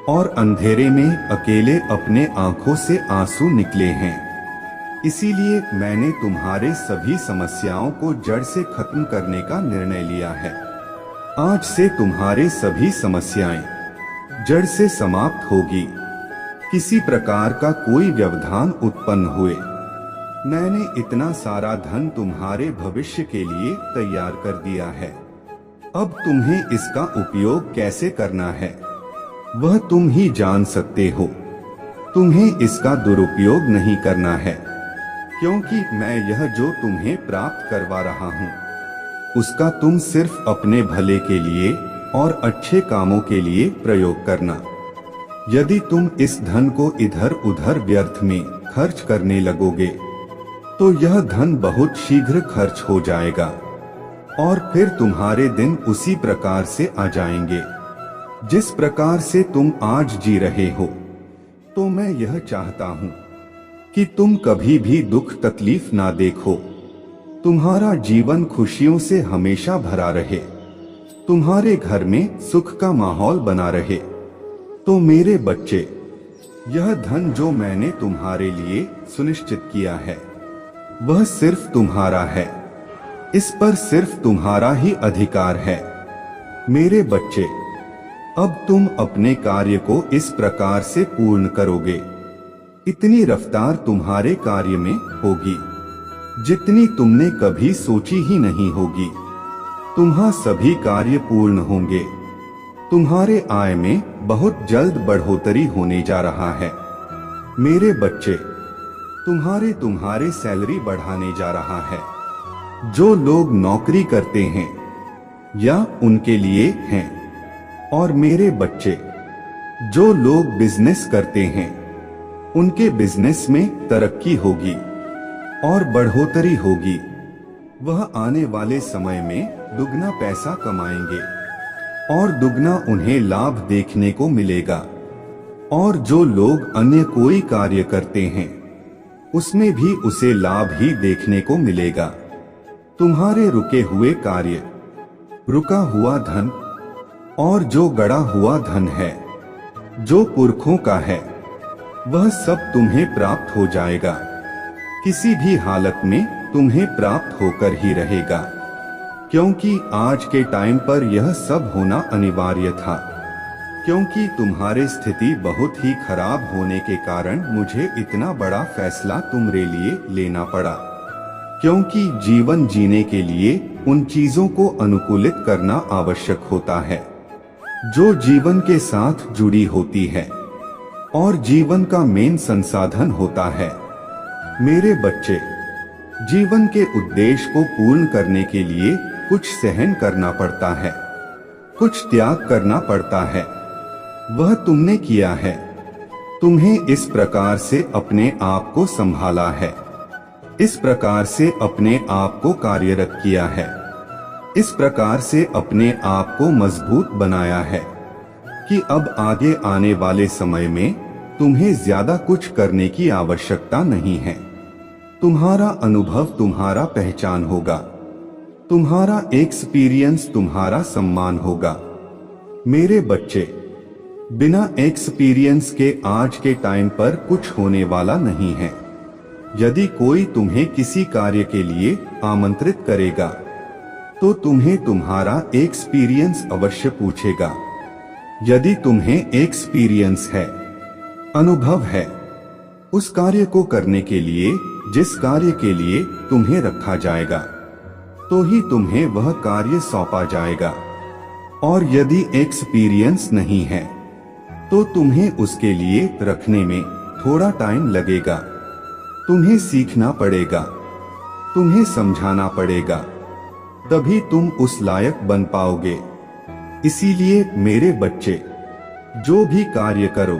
और अंधेरे में अकेले अपने आंखों से आंसू निकले हैं। इसीलिए मैंने तुम्हारे सभी समस्याओं को जड़ से खत्म करने का निर्णय लिया है। आज से तुम्हारे सभी समस्याएं जड़ से समाप्त होगी। किसी प्रकार का कोई व्यवधान उत्पन्न हुए, मैंने इतना सारा धन तुम्हारे भविष्य के लिए तैयार कर दिया है। अब तुम्हें इसका उपयोग कैसे करना है वह तुम ही जान सकते हो। तुम्हें इसका दुरुपयोग नहीं करना है, क्योंकि मैं यह जो तुम्हें प्राप्त करवा रहा हूँ उसका तुम सिर्फ अपने भले के लिए और अच्छे कामों के लिए प्रयोग करना। यदि तुम इस धन को इधर उधर व्यर्थ में खर्च करने लगोगे, तो यह धन बहुत शीघ्र खर्च हो जाएगा और फिर तुम्हारे दिन उसी प्रकार से आ जाएंगे जिस प्रकार से तुम आज जी रहे हो। तो मैं यह चाहता हूँ कि तुम कभी भी दुख तकलीफ ना देखो, तुम्हारा जीवन खुशियों से हमेशा भरा रहे, तुम्हारे घर में सुख का माहौल बना रहे। तो मेरे बच्चे, यह धन जो मैंने तुम्हारे लिए सुनिश्चित किया है वह सिर्फ तुम्हारा है। इस पर सिर्फ तुम्हारा ही अधिकार है। मेरे बच्चे, अब तुम अपने कार्य को इस प्रकार से पूर्ण करोगे, इतनी रफ्तार तुम्हारे कार्य में होगी जितनी तुमने कभी सोची ही नहीं होगी। तुम्हारे सभी कार्य पूर्ण होंगे। तुम्हारे आय में बहुत जल्द बढ़ोतरी होने जा रहा है। मेरे बच्चे, तुम्हारे सैलरी बढ़ाने जा रहा है। जो लोग नौकरी करते हैं या उनके लिए हैं, और मेरे बच्चे, जो लोग बिजनेस करते हैं उनके बिजनेस में तरक्की होगी और बढ़ोतरी होगी। वह आने वाले समय में दुगना पैसा कमाएंगे और दुगना उन्हें लाभ देखने को मिलेगा। और जो लोग अन्य कोई कार्य करते हैं उसमें भी उसे लाभ ही देखने को मिलेगा। तुम्हारे रुके हुए कार्य, रुका हुआ धन और जो गड़ा हुआ धन है, जो पुरखों का है, वह सब तुम्हें प्राप्त हो जाएगा। किसी भी हालत में तुम्हें प्राप्त होकर ही रहेगा, क्योंकि आज के टाइम पर यह सब होना अनिवार्य था। क्योंकि तुम्हारी स्थिति बहुत ही खराब होने के कारण मुझे इतना बड़ा फैसला तुम्हारे लिए लेना पड़ा। क्योंकि जीवन जीने के लिए उन चीजों को अनुकूलित करना आवश्यक होता है जो जीवन के साथ जुड़ी होती है और जीवन का मेन संसाधन होता है। मेरे बच्चे, जीवन के उद्देश्य को पूर्ण करने के लिए कुछ सहन करना पड़ता है, कुछ त्याग करना पड़ता है। वह तुमने किया है। तुम्हें इस प्रकार से अपने आप को संभाला है, इस प्रकार से अपने आप को कार्यरत किया है, इस प्रकार से अपने आप को मजबूत बनाया है कि अब आगे आने वाले समय में तुम्हें ज्यादा कुछ करने की आवश्यकता नहीं है। तुम्हारा अनुभव तुम्हारा पहचान होगा, तुम्हारा एक्सपीरियंस तुम्हारा सम्मान होगा। मेरे बच्चे, बिना एक्सपीरियंस के आज के टाइम पर कुछ होने वाला नहीं है। यदि कोई तुम्हें किसी कार्य के लिए आमंत्रित करेगा तो तुम्हें तुम्हारा एक्सपीरियंस अवश्य पूछेगा। यदि तुम्हें एक्सपीरियंस है, अनुभव है उस कार्य को करने के लिए जिस कार्य के लिए तुम्हें रखा जाएगा, तो ही तुम्हें वह कार्य सौंपा जाएगा। और यदि एक्सपीरियंस नहीं है तो तुम्हें उसके लिए रखने में थोड़ा टाइम लगेगा। तुम्हें सीखना पड़ेगा, तुम्हें समझाना पड़ेगा, तभी तुम उस लायक बन पाओगे। इसीलिए मेरे बच्चे, जो भी कार्य करो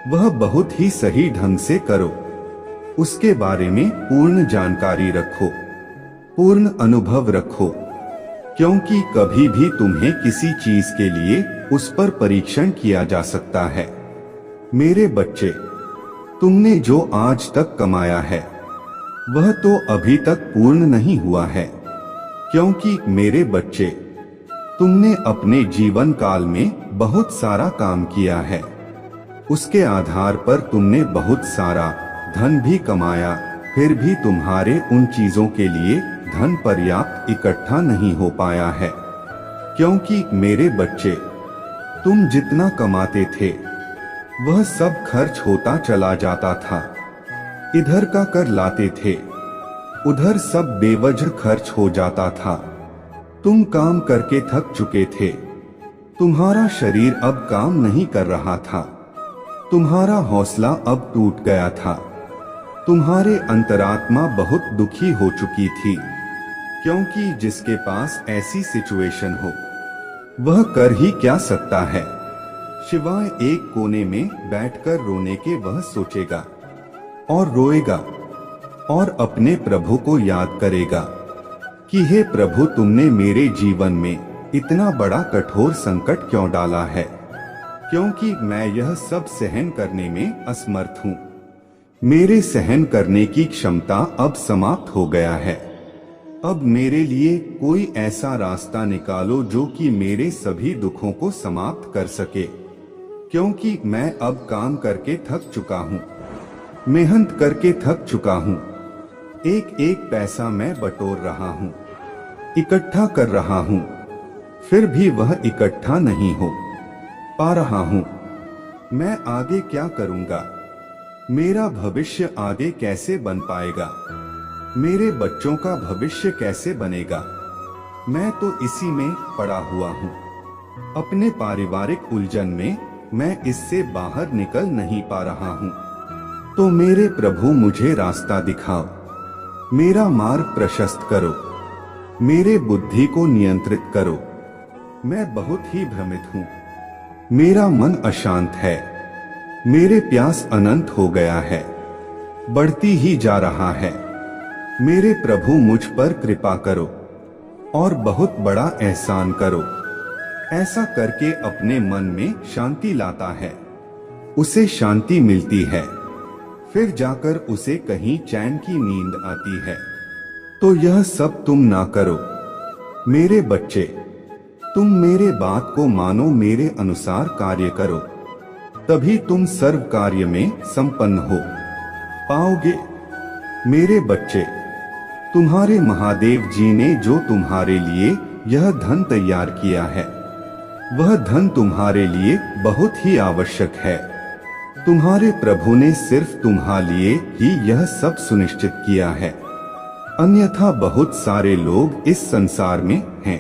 वह बहुत ही सही ढंग से करो। उसके बारे में पूर्ण जानकारी रखो, पूर्ण अनुभव रखो, क्योंकि कभी भी तुम्हें किसी चीज के लिए उस पर परीक्षण किया जा सकता है। मेरे बच्चे, तुमने जो आज तक कमाया है वह तो अभी तक पूर्ण नहीं हुआ है, क्योंकि मेरे बच्चे, तुमने अपने जीवन काल में बहुत सारा काम किया है। उसके आधार पर तुमने बहुत सारा धन भी कमाया, फिर भी तुम्हारे उन चीजों के लिए धन पर्याप्त इकट्ठा नहीं हो पाया है। क्योंकि मेरे बच्चे, तुम जितना कमाते थे वह सब खर्च होता चला जाता था। इधर का कर लाते थे, उधर सब बेवजह खर्च हो जाता था। तुम काम करके थक चुके थे, तुम्हारा शरीर अब काम नहीं कर रहा था, तुम्हारा हौसला अब टूट गया था, तुम्हारे अंतरात्मा बहुत दुखी हो चुकी थी। क्योंकि जिसके पास ऐसी सिचुएशन हो वह कर ही क्या सकता है, सिवाय एक कोने में बैठकर रोने के वह सोचेगा और रोएगा और अपने प्रभु को याद करेगा कि हे प्रभु, तुमने मेरे जीवन में इतना बड़ा कठोर संकट क्यों डाला है, क्योंकि मैं यह सब सहन करने में असमर्थ हूँ। मेरे सहन करने की क्षमता अब समाप्त हो गया है। अब मेरे लिए कोई ऐसा रास्ता निकालो जो कि मेरे सभी दुखों को समाप्त कर सके। क्योंकि मैं अब काम करके थक चुका हूँ, मेहनत करके थक चुका हूँ। एक एक पैसा मैं बटोर रहा हूँ, इकट्ठा कर रहा हूँ, फिर भी वह इकट्ठा नहीं हो पा रहा हूँ। मैं आगे क्या करूँगा? मेरा भविष्य आगे कैसे बन पाएगा? मेरे बच्चों का भविष्य कैसे बनेगा? मैं तो इसी में पड़ा हुआ हूँ। अपने पारिवारिक उलझन में मैं इससे बाहर निकल नहीं पा रहा हूँ। तो मेरे प्रभु मुझे रास्ता दिखाओ, मेरा मार्ग प्रशस्त करो, मेरे बुद्धि को नियंत्रित करो। मैं बहुत ही भ्रमित हूँ, मेरा मन अशांत है, मेरे प्यास अनंत हो गया है, बढ़ती ही जा रहा है। मेरे प्रभु मुझ पर कृपा करो और बहुत बड़ा एहसान करो। ऐसा करके अपने मन में शांति लाता है, उसे शांति मिलती है, फिर जाकर उसे कहीं चैन की नींद आती है। तो यह सब तुम ना करो मेरे बच्चे, तुम मेरे बात को मानो, मेरे अनुसार कार्य करो, तभी तुम सर्व कार्य में संपन्न हो पाओगे। मेरे बच्चे, तुम्हारे महादेव जी ने जो तुम्हारे लिए यह धन तैयार किया है, वह धन तुम्हारे लिए बहुत ही आवश्यक है। तुम्हारे प्रभु ने सिर्फ तुम्हारे लिए ही यह सब सुनिश्चित किया है, अन्यथा बहुत सारे लोग इस संसार में हैं।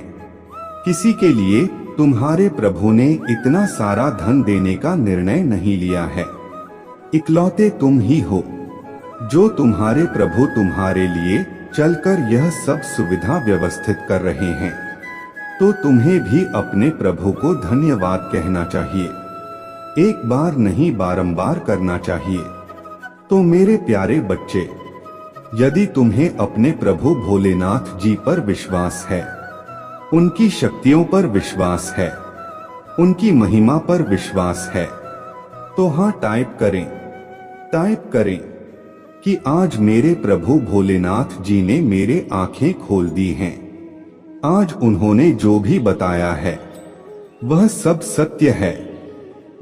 किसी के लिए तुम्हारे प्रभु ने इतना सारा धन देने का निर्णय नहीं लिया है। इकलौते तुम ही हो जो तुम्हारे प्रभु तुम्हारे लिए चलकर यह सब सुविधा व्यवस्थित कर रहे हैं। तो तुम्हें भी अपने प्रभु को धन्यवाद कहना चाहिए, एक बार नहीं बारंबार करना चाहिए। तो मेरे प्यारे बच्चे, यदि तुम्हें अपने प्रभु भोलेनाथ जी पर विश्वास है, उनकी शक्तियों पर विश्वास है, उनकी महिमा पर विश्वास है, तो हाँ टाइप करें कि आज मेरे प्रभु भोलेनाथ जी ने मेरे आंखें खोल दी हैं। आज उन्होंने जो भी बताया है वह सब सत्य है।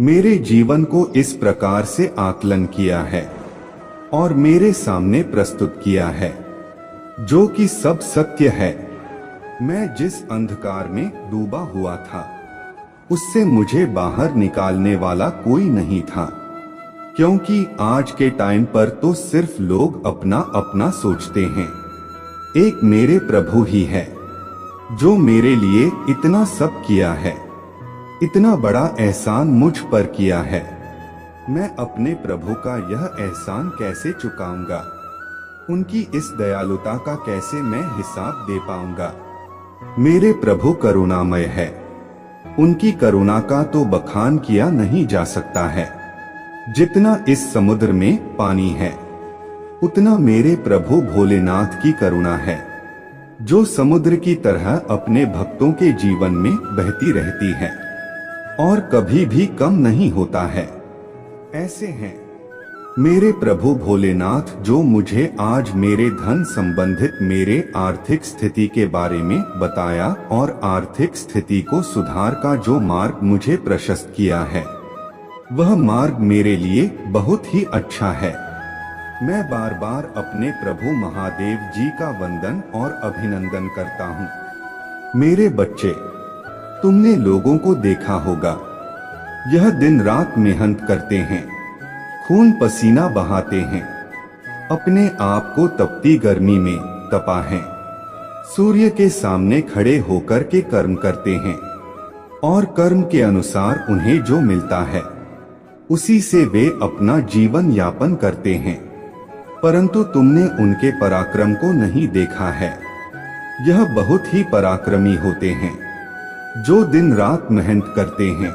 मेरे जीवन को इस प्रकार से आकलन किया है और मेरे सामने प्रस्तुत किया है, जो कि सब सत्य है। मैं जिस अंधकार में डूबा हुआ था, उससे मुझे बाहर निकालने वाला कोई नहीं था, क्योंकि आज के टाइम पर तो सिर्फ लोग अपना अपना सोचते हैं। एक मेरे प्रभु ही है जो मेरे लिए इतना सब किया है, इतना बड़ा एहसान मुझ पर किया है। मैं अपने प्रभु का यह एहसान कैसे चुकाऊंगा? उनकी इस दयालुता का कैसे मैं हिसाब दे पाऊंगा? मेरे प्रभु करुणामय है, उनकी करुणा का तो बखान किया नहीं जा सकता है। जितना इस समुद्र में पानी है, उतना मेरे प्रभु भोलेनाथ की करुणा है, जो समुद्र की तरह अपने भक्तों के जीवन में बहती रहती है और कभी भी कम नहीं होता है। ऐसे हैं मेरे प्रभु भोलेनाथ जो मुझे आज मेरे धन संबंधित मेरे आर्थिक स्थिति के बारे में बताया और आर्थिक स्थिति को सुधार का जो मार्ग मुझे प्रशस्त किया है, वह मार्ग मेरे लिए बहुत ही अच्छा है। मैं बार बार अपने प्रभु महादेव जी का वंदन और अभिनंदन करता हूँ। मेरे बच्चे, तुमने लोगों को देखा होगा, यह दिन रात मेहनत करते हैं, खून पसीना बहाते हैं, अपने आप को तपती गर्मी में तपा है, सूर्य के सामने खड़े होकर के कर्म करते हैं और कर्म के अनुसार उन्हें जो मिलता है उसी से वे अपना जीवन यापन करते हैं। परंतु तुमने उनके पराक्रम को नहीं देखा है। यह बहुत ही पराक्रमी होते हैं जो दिन रात मेहनत करते हैं।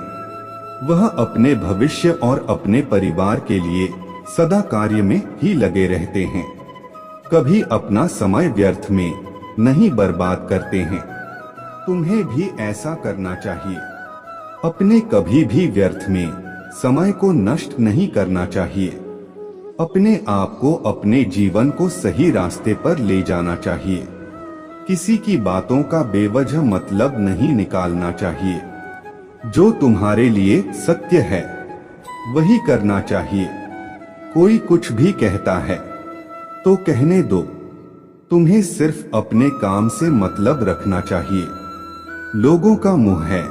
वह अपने भविष्य और अपने परिवार के लिए सदा कार्य में ही लगे रहते हैं, कभी अपना समय व्यर्थ में नहीं बर्बाद करते हैं। तुम्हें भी ऐसा करना चाहिए। अपने कभी भी व्यर्थ में समय को नष्ट नहीं करना चाहिए। अपने आप को, अपने जीवन को सही रास्ते पर ले जाना चाहिए। किसी की बातों का बेवजह मतलब नहीं निकालना चाहिए। जो तुम्हारे लिए सत्य है वही करना चाहिए। कोई कुछ भी कहता है तो कहने दो, तुम्हें सिर्फ अपने काम से मतलब रखना चाहिए। लोगों का मुंह है,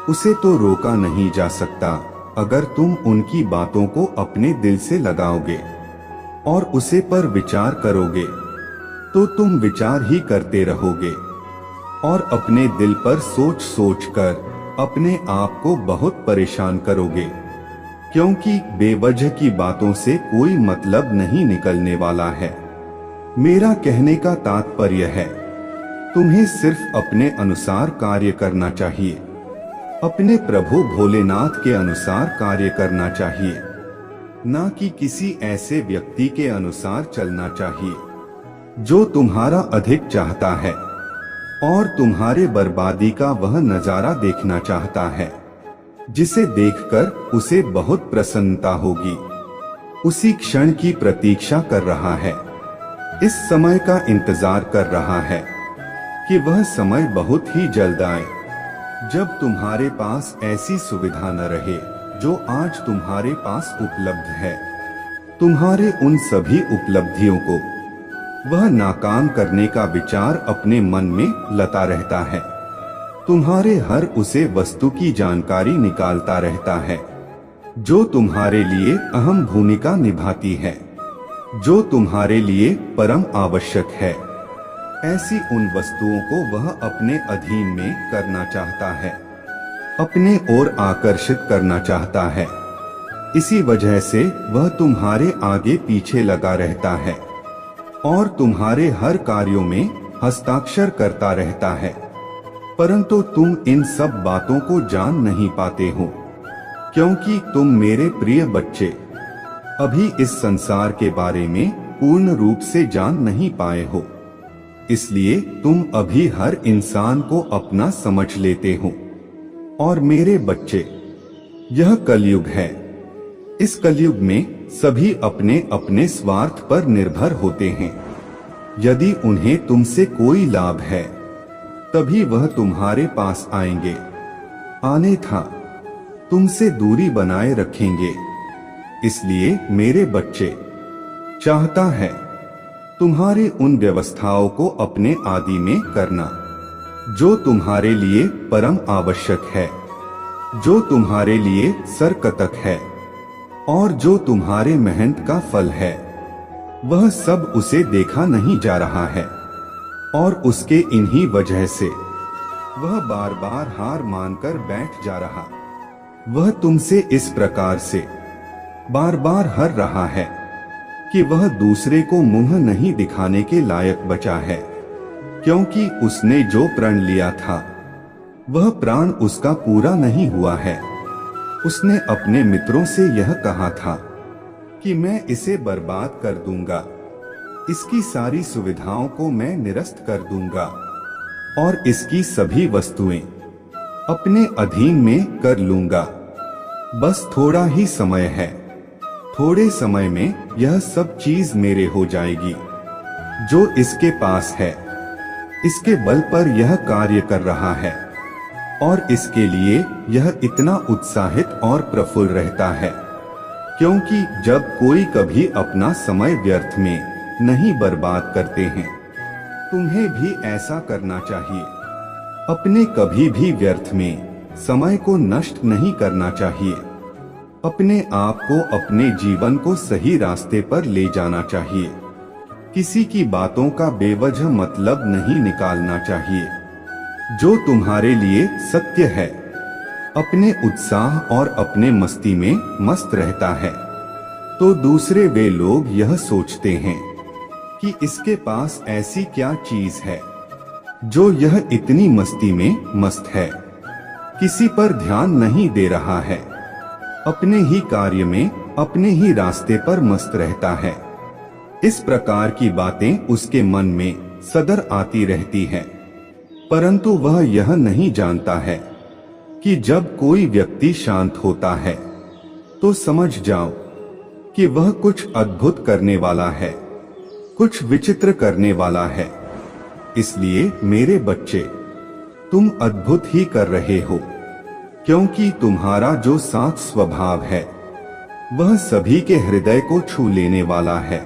उसे तो रोका नहीं जा सकता। अगर तुम उनकी बातों को अपने दिल से लगाओगे और उसे पर विचार करोगे तो तुम विचार ही करते रहोगे और अपने दिल पर सोच सोच कर अपने आप को बहुत परेशान करोगे, क्योंकि बेवजह की बातों से कोई मतलब नहीं निकलने वाला है। मेरा कहने का तात्पर्य है, तुम्हें सिर्फ अपने अनुसार कार्य करना चाहिए, अपने प्रभु भोलेनाथ के अनुसार कार्य करना चाहिए, ना कि किसी ऐसे व्यक्ति के अनुसार चलना चाहिए जो तुम्हारा अधिक चाहता है और तुम्हारे बर्बादी का वह नजारा देखना चाहता है जिसे देखकर उसे बहुत प्रसन्नता होगी। उसी क्षण की प्रतीक्षा कर रहा है, इस समय का इंतजार कर रहा है कि वह समय बहुत ही जल्द आए, जब तुम्हारे पास ऐसी सुविधा न रहे जो आज तुम्हारे पास उपलब्ध है। तुम्हारे उन सभी उपलब्धियों को वह नाकाम करने का विचार अपने मन में लता रहता है। तुम्हारे हर उसे वस्तु की जानकारी निकालता रहता है जो तुम्हारे लिए अहम भूमिका निभाती है, जो तुम्हारे लिए परम आवश्यक है। ऐसी उन वस्तुओं को वह अपने अधीन में करना चाहता है, अपने ओर आकर्षित करना चाहता है। इसी वजह से वह तुम्हारे आगे पीछे लगा रहता है और तुम्हारे हर कार्यों में हस्ताक्षर करता रहता है, परंतु तुम इन सब बातों को जान नहीं पाते हो, क्योंकि तुम मेरे प्रिय बच्चे अभी इस संसार के बारे में पूर्ण रूप से जान नहीं पाए हो। इसलिए तुम अभी हर इंसान को अपना समझ लेते हो। और मेरे बच्चे, यह कलयुग है। इस कलयुग में सभी अपने अपने स्वार्थ पर निर्भर होते हैं। यदि उन्हें तुमसे कोई लाभ है तभी वह तुम्हारे पास आएंगे, आने था तुमसे दूरी बनाए रखेंगे। इसलिए मेरे बच्चे, चाहता है तुम्हारे उन व्यवस्थाओं को अपने आदि में करना जो तुम्हारे लिए परम आवश्यक है, जो तुम्हारे लिए सरकतक है और जो तुम्हारे मेहनत का फल है। वह सब उसे देखा नहीं जा रहा है और उसके इन्हीं वजह से वह बार बार हार मानकर बैठ जा रहा। वह तुमसे इस प्रकार से बार बार हर रहा है कि वह दूसरे को मुंह नहीं दिखाने के लायक बचा है, क्योंकि उसने जो प्रण लिया था वह प्राण उसका पूरा नहीं हुआ है। उसने अपने मित्रों से यह कहा था कि मैं इसे बर्बाद कर दूंगा, इसकी सारी सुविधाओं को मैं निरस्त कर दूंगा और इसकी सभी वस्तुएं अपने अधीन में कर लूंगा। बस थोड़ा ही समय है, थोड़े समय में यह सब चीज मेरे हो जाएगी। जो इसके पास है, इसके बल पर यह कार्य कर रहा है और इसके लिए यह इतना उत्साहित और प्रफुल्ल रहता है, क्योंकि जब कोई कभी अपना समय व्यर्थ में नहीं बर्बाद करते हैं, तुम्हें भी ऐसा करना चाहिए। अपने कभी भी व्यर्थ में समय को नष्ट नहीं करना चाहिए। अपने आप को, अपने जीवन को सही रास्ते पर ले जाना चाहिए। किसी की बातों का बेवजह मतलब नहीं निकालना चाहिए। जो तुम्हारे लिए सत्य है अपने उत्साह और अपने मस्ती में मस्त रहता है, तो दूसरे वे लोग यह सोचते हैं कि इसके पास ऐसी क्या चीज है जो यह इतनी मस्ती में मस्त है। किसी पर ध्यान नहीं दे रहा है, अपने ही कार्य में, अपने ही रास्ते पर मस्त रहता है। इस प्रकार की बातें उसके मन में सदर आती रहती हैं, परंतु वह यह नहीं जानता है कि जब कोई व्यक्ति शांत होता है तो समझ जाओ कि वह कुछ अद्भुत करने वाला है, कुछ विचित्र करने वाला है। इसलिए मेरे बच्चे, तुम अद्भुत ही कर रहे हो, क्योंकि तुम्हारा जो साफ स्वभाव है वह सभी के हृदय को छू लेने वाला है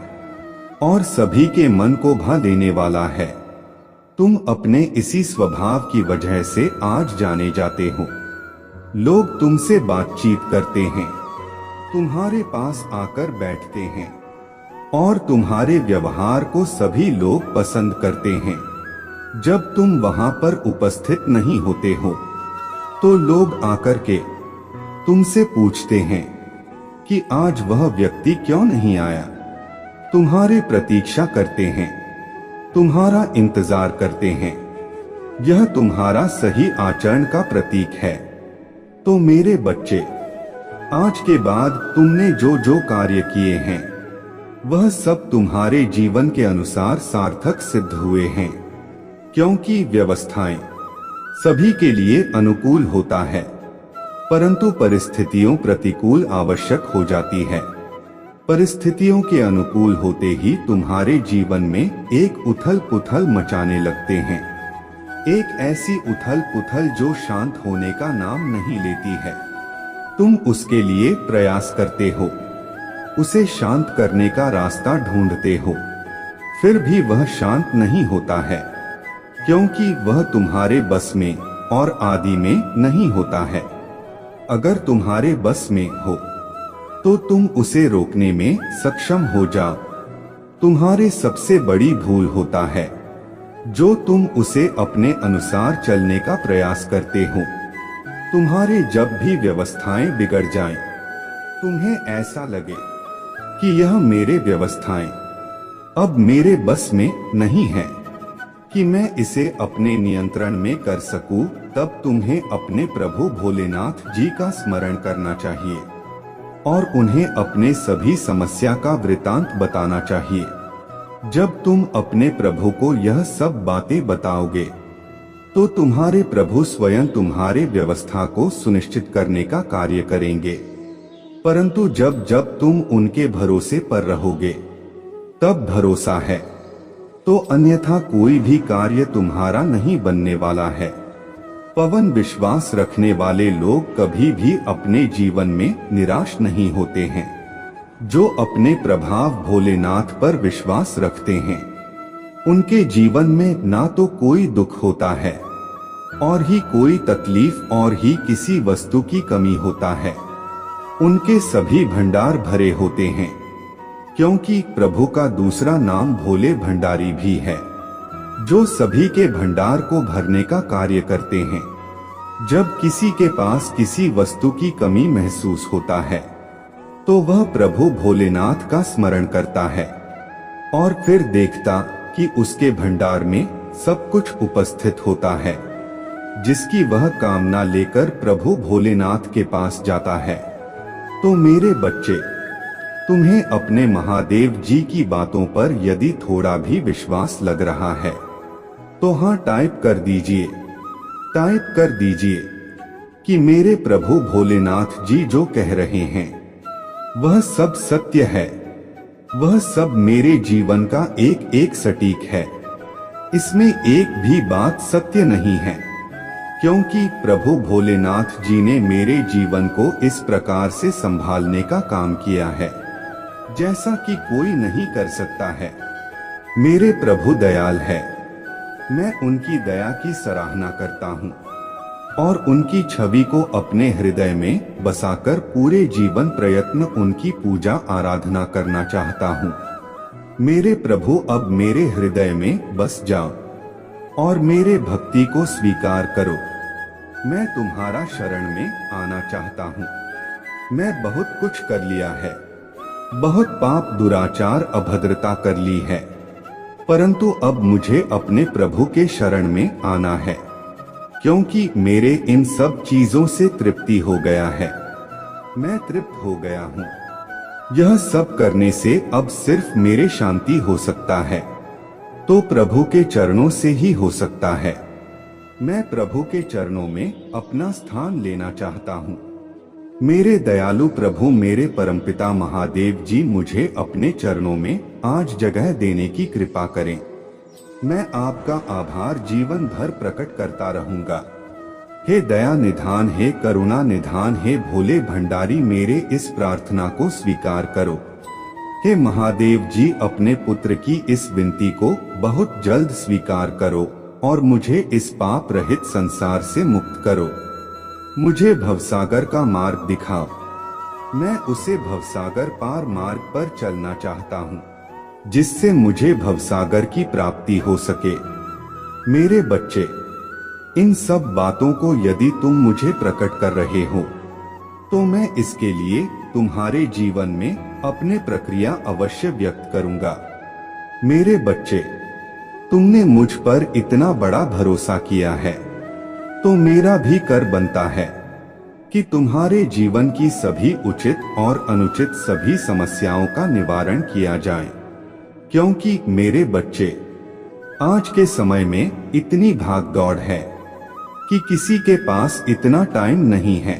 और सभी के मन को भा देने वाला है। तुम अपने इसी स्वभाव की वजह से आज जाने जाते हो। लोग तुमसे बातचीत करते हैं, तुम्हारे पास आकर बैठते हैं और तुम्हारे व्यवहार को सभी लोग पसंद करते हैं। जब तुम वहां पर उपस्थित नहीं होते हो तो लोग आकर के तुमसे पूछते हैं कि आज वह व्यक्ति क्यों नहीं आया। तुम्हारी प्रतीक्षा करते हैं, तुम्हारा इंतजार करते हैं। यह तुम्हारा सही आचरण का प्रतीक है। तो मेरे बच्चे, आज के बाद तुमने जो जो कार्य किए हैं वह सब तुम्हारे जीवन के अनुसार सार्थक सिद्ध हुए हैं, क्योंकि व्यवस्थाएं सभी के लिए अनुकूल होता है, परंतु परिस्थितियों प्रतिकूल आवश्यक हो जाती है। परिस्थितियों के अनुकूल होते ही तुम्हारे जीवन में एक उथल पुथल मचाने लगते हैं, एक ऐसी उथल पुथल जो शांत होने का नाम नहीं लेती है। तुम उसके लिए प्रयास करते हो, उसे शांत करने का रास्ता ढूंढते हो, फिर भी वह शांत नहीं होता है, क्योंकि वह तुम्हारे बस में और आदि में नहीं होता है। अगर तुम्हारे बस में हो तो तुम उसे रोकने में सक्षम हो जाओ। तुम्हारे सबसे बड़ी भूल होता है जो तुम उसे अपने अनुसार चलने का प्रयास करते हो। तुम्हारे जब भी व्यवस्थाएं बिगड़ जाएं, तुम्हें ऐसा लगे कि यह मेरे व्यवस्थाएं अब मेरे बस में नहीं है कि मैं इसे अपने नियंत्रण में कर सकूं, तब तुम्हें अपने प्रभु भोलेनाथ जी का स्मरण करना चाहिए और उन्हें अपने सभी समस्या का वृतांत बताना चाहिए। जब तुम अपने प्रभु को यह सब बातें बताओगे तो तुम्हारे प्रभु स्वयं तुम्हारे व्यवस्था को सुनिश्चित करने का कार्य करेंगे। परंतु जब जब तुम उनके भरोसे पर रहोगे तब भरोसा है, तो अन्यथा कोई भी कार्य तुम्हारा नहीं बनने वाला है। पवन विश्वास रखने वाले लोग कभी भी अपने जीवन में निराश नहीं होते हैं। जो अपने प्रभाव भोलेनाथ पर विश्वास रखते हैं उनके जीवन में ना तो कोई दुख होता है और ही कोई तकलीफ और ही किसी वस्तु की कमी होता है। उनके सभी भंडार भरे होते हैं, क्योंकि प्रभु का दूसरा नाम भोले भंडारी भी है, जो सभी के भंडार को भरने का कार्य करते हैं। जब किसी के पास किसी वस्तु की कमी महसूस होता है तो वह प्रभु भोलेनाथ का स्मरण करता है और फिर देखता कि उसके भंडार में सब कुछ उपस्थित होता है, जिसकी वह कामना लेकर प्रभु भोलेनाथ के पास जाता है। तो मेरे बच्चे, तुम्हें अपने महादेव जी की बातों पर यदि थोड़ा भी विश्वास लग रहा है तो हाँ टाइप कर दीजिए, टाइप कर दीजिए कि मेरे प्रभु भोलेनाथ जी जो कह रहे हैं वह सब सत्य है, वह सब मेरे जीवन का एक एक सटीक है। इसमें एक भी बात सत्य नहीं है, क्योंकि प्रभु भोलेनाथ जी ने मेरे जीवन को इस प्रकार से संभालने का काम किया है जैसा कि कोई नहीं कर सकता है। मेरे प्रभु दयाल है, मैं उनकी दया की सराहना करता हूँ और उनकी छवि को अपने हृदय में बसाकर पूरे जीवन प्रयत्न उनकी पूजा आराधना करना चाहता हूँ। मेरे प्रभु अब मेरे हृदय में बस जाओ और मेरे भक्ति को स्वीकार करो। मैं तुम्हारा शरण में आना चाहता हूँ। मैं बहुत कुछ कर लिया है, बहुत पाप दुराचार अभद्रता कर ली है, परंतु अब मुझे अपने प्रभु के शरण में आना है, क्योंकि मेरे इन सब चीजों से तृप्ति हो गया है। मैं तृप्त हो गया हूँ। यह सब करने से अब सिर्फ मेरे शांति हो सकता है, तो प्रभु के चरणों से ही हो सकता है। मैं प्रभु के चरणों में अपना स्थान लेना चाहता हूँ। मेरे दयालु प्रभु, मेरे परमपिता महादेव जी मुझे अपने चरणों में आज जगह देने की कृपा करें। मैं आपका आभार जीवन भर प्रकट करता रहूंगा। हे दया निधान, हे करुणा निधान, हे भोले भंडारी, मेरे इस प्रार्थना को स्वीकार करो। हे महादेव जी, अपने पुत्र की इस विनती को बहुत जल्द स्वीकार करो और मुझे इस पाप रहित संसार से मुक्त करो। मुझे भवसागर का मार्ग दिखाओ। मैं उसे भवसागर पार मार्ग पर चलना चाहता हूँ, जिससे मुझे भवसागर की प्राप्ति हो सके। मेरे बच्चे, इन सब बातों को यदि तुम मुझे प्रकट कर रहे हो, तो मैं इसके लिए तुम्हारे जीवन में अपने प्रक्रिया अवश्य व्यक्त करूंगा। मेरे बच्चे, तुमने मुझ पर इतना बड़ा भरोसा किया है, तो मेरा भी कर बनता है कि तुम्हारे जीवन की सभी उचित और अनुचित सभी समस्याओं का निवारण किया जाए। क्योंकि मेरे बच्चे, आज के समय में इतनी भाग दौड़ है कि किसी के पास इतना टाइम नहीं है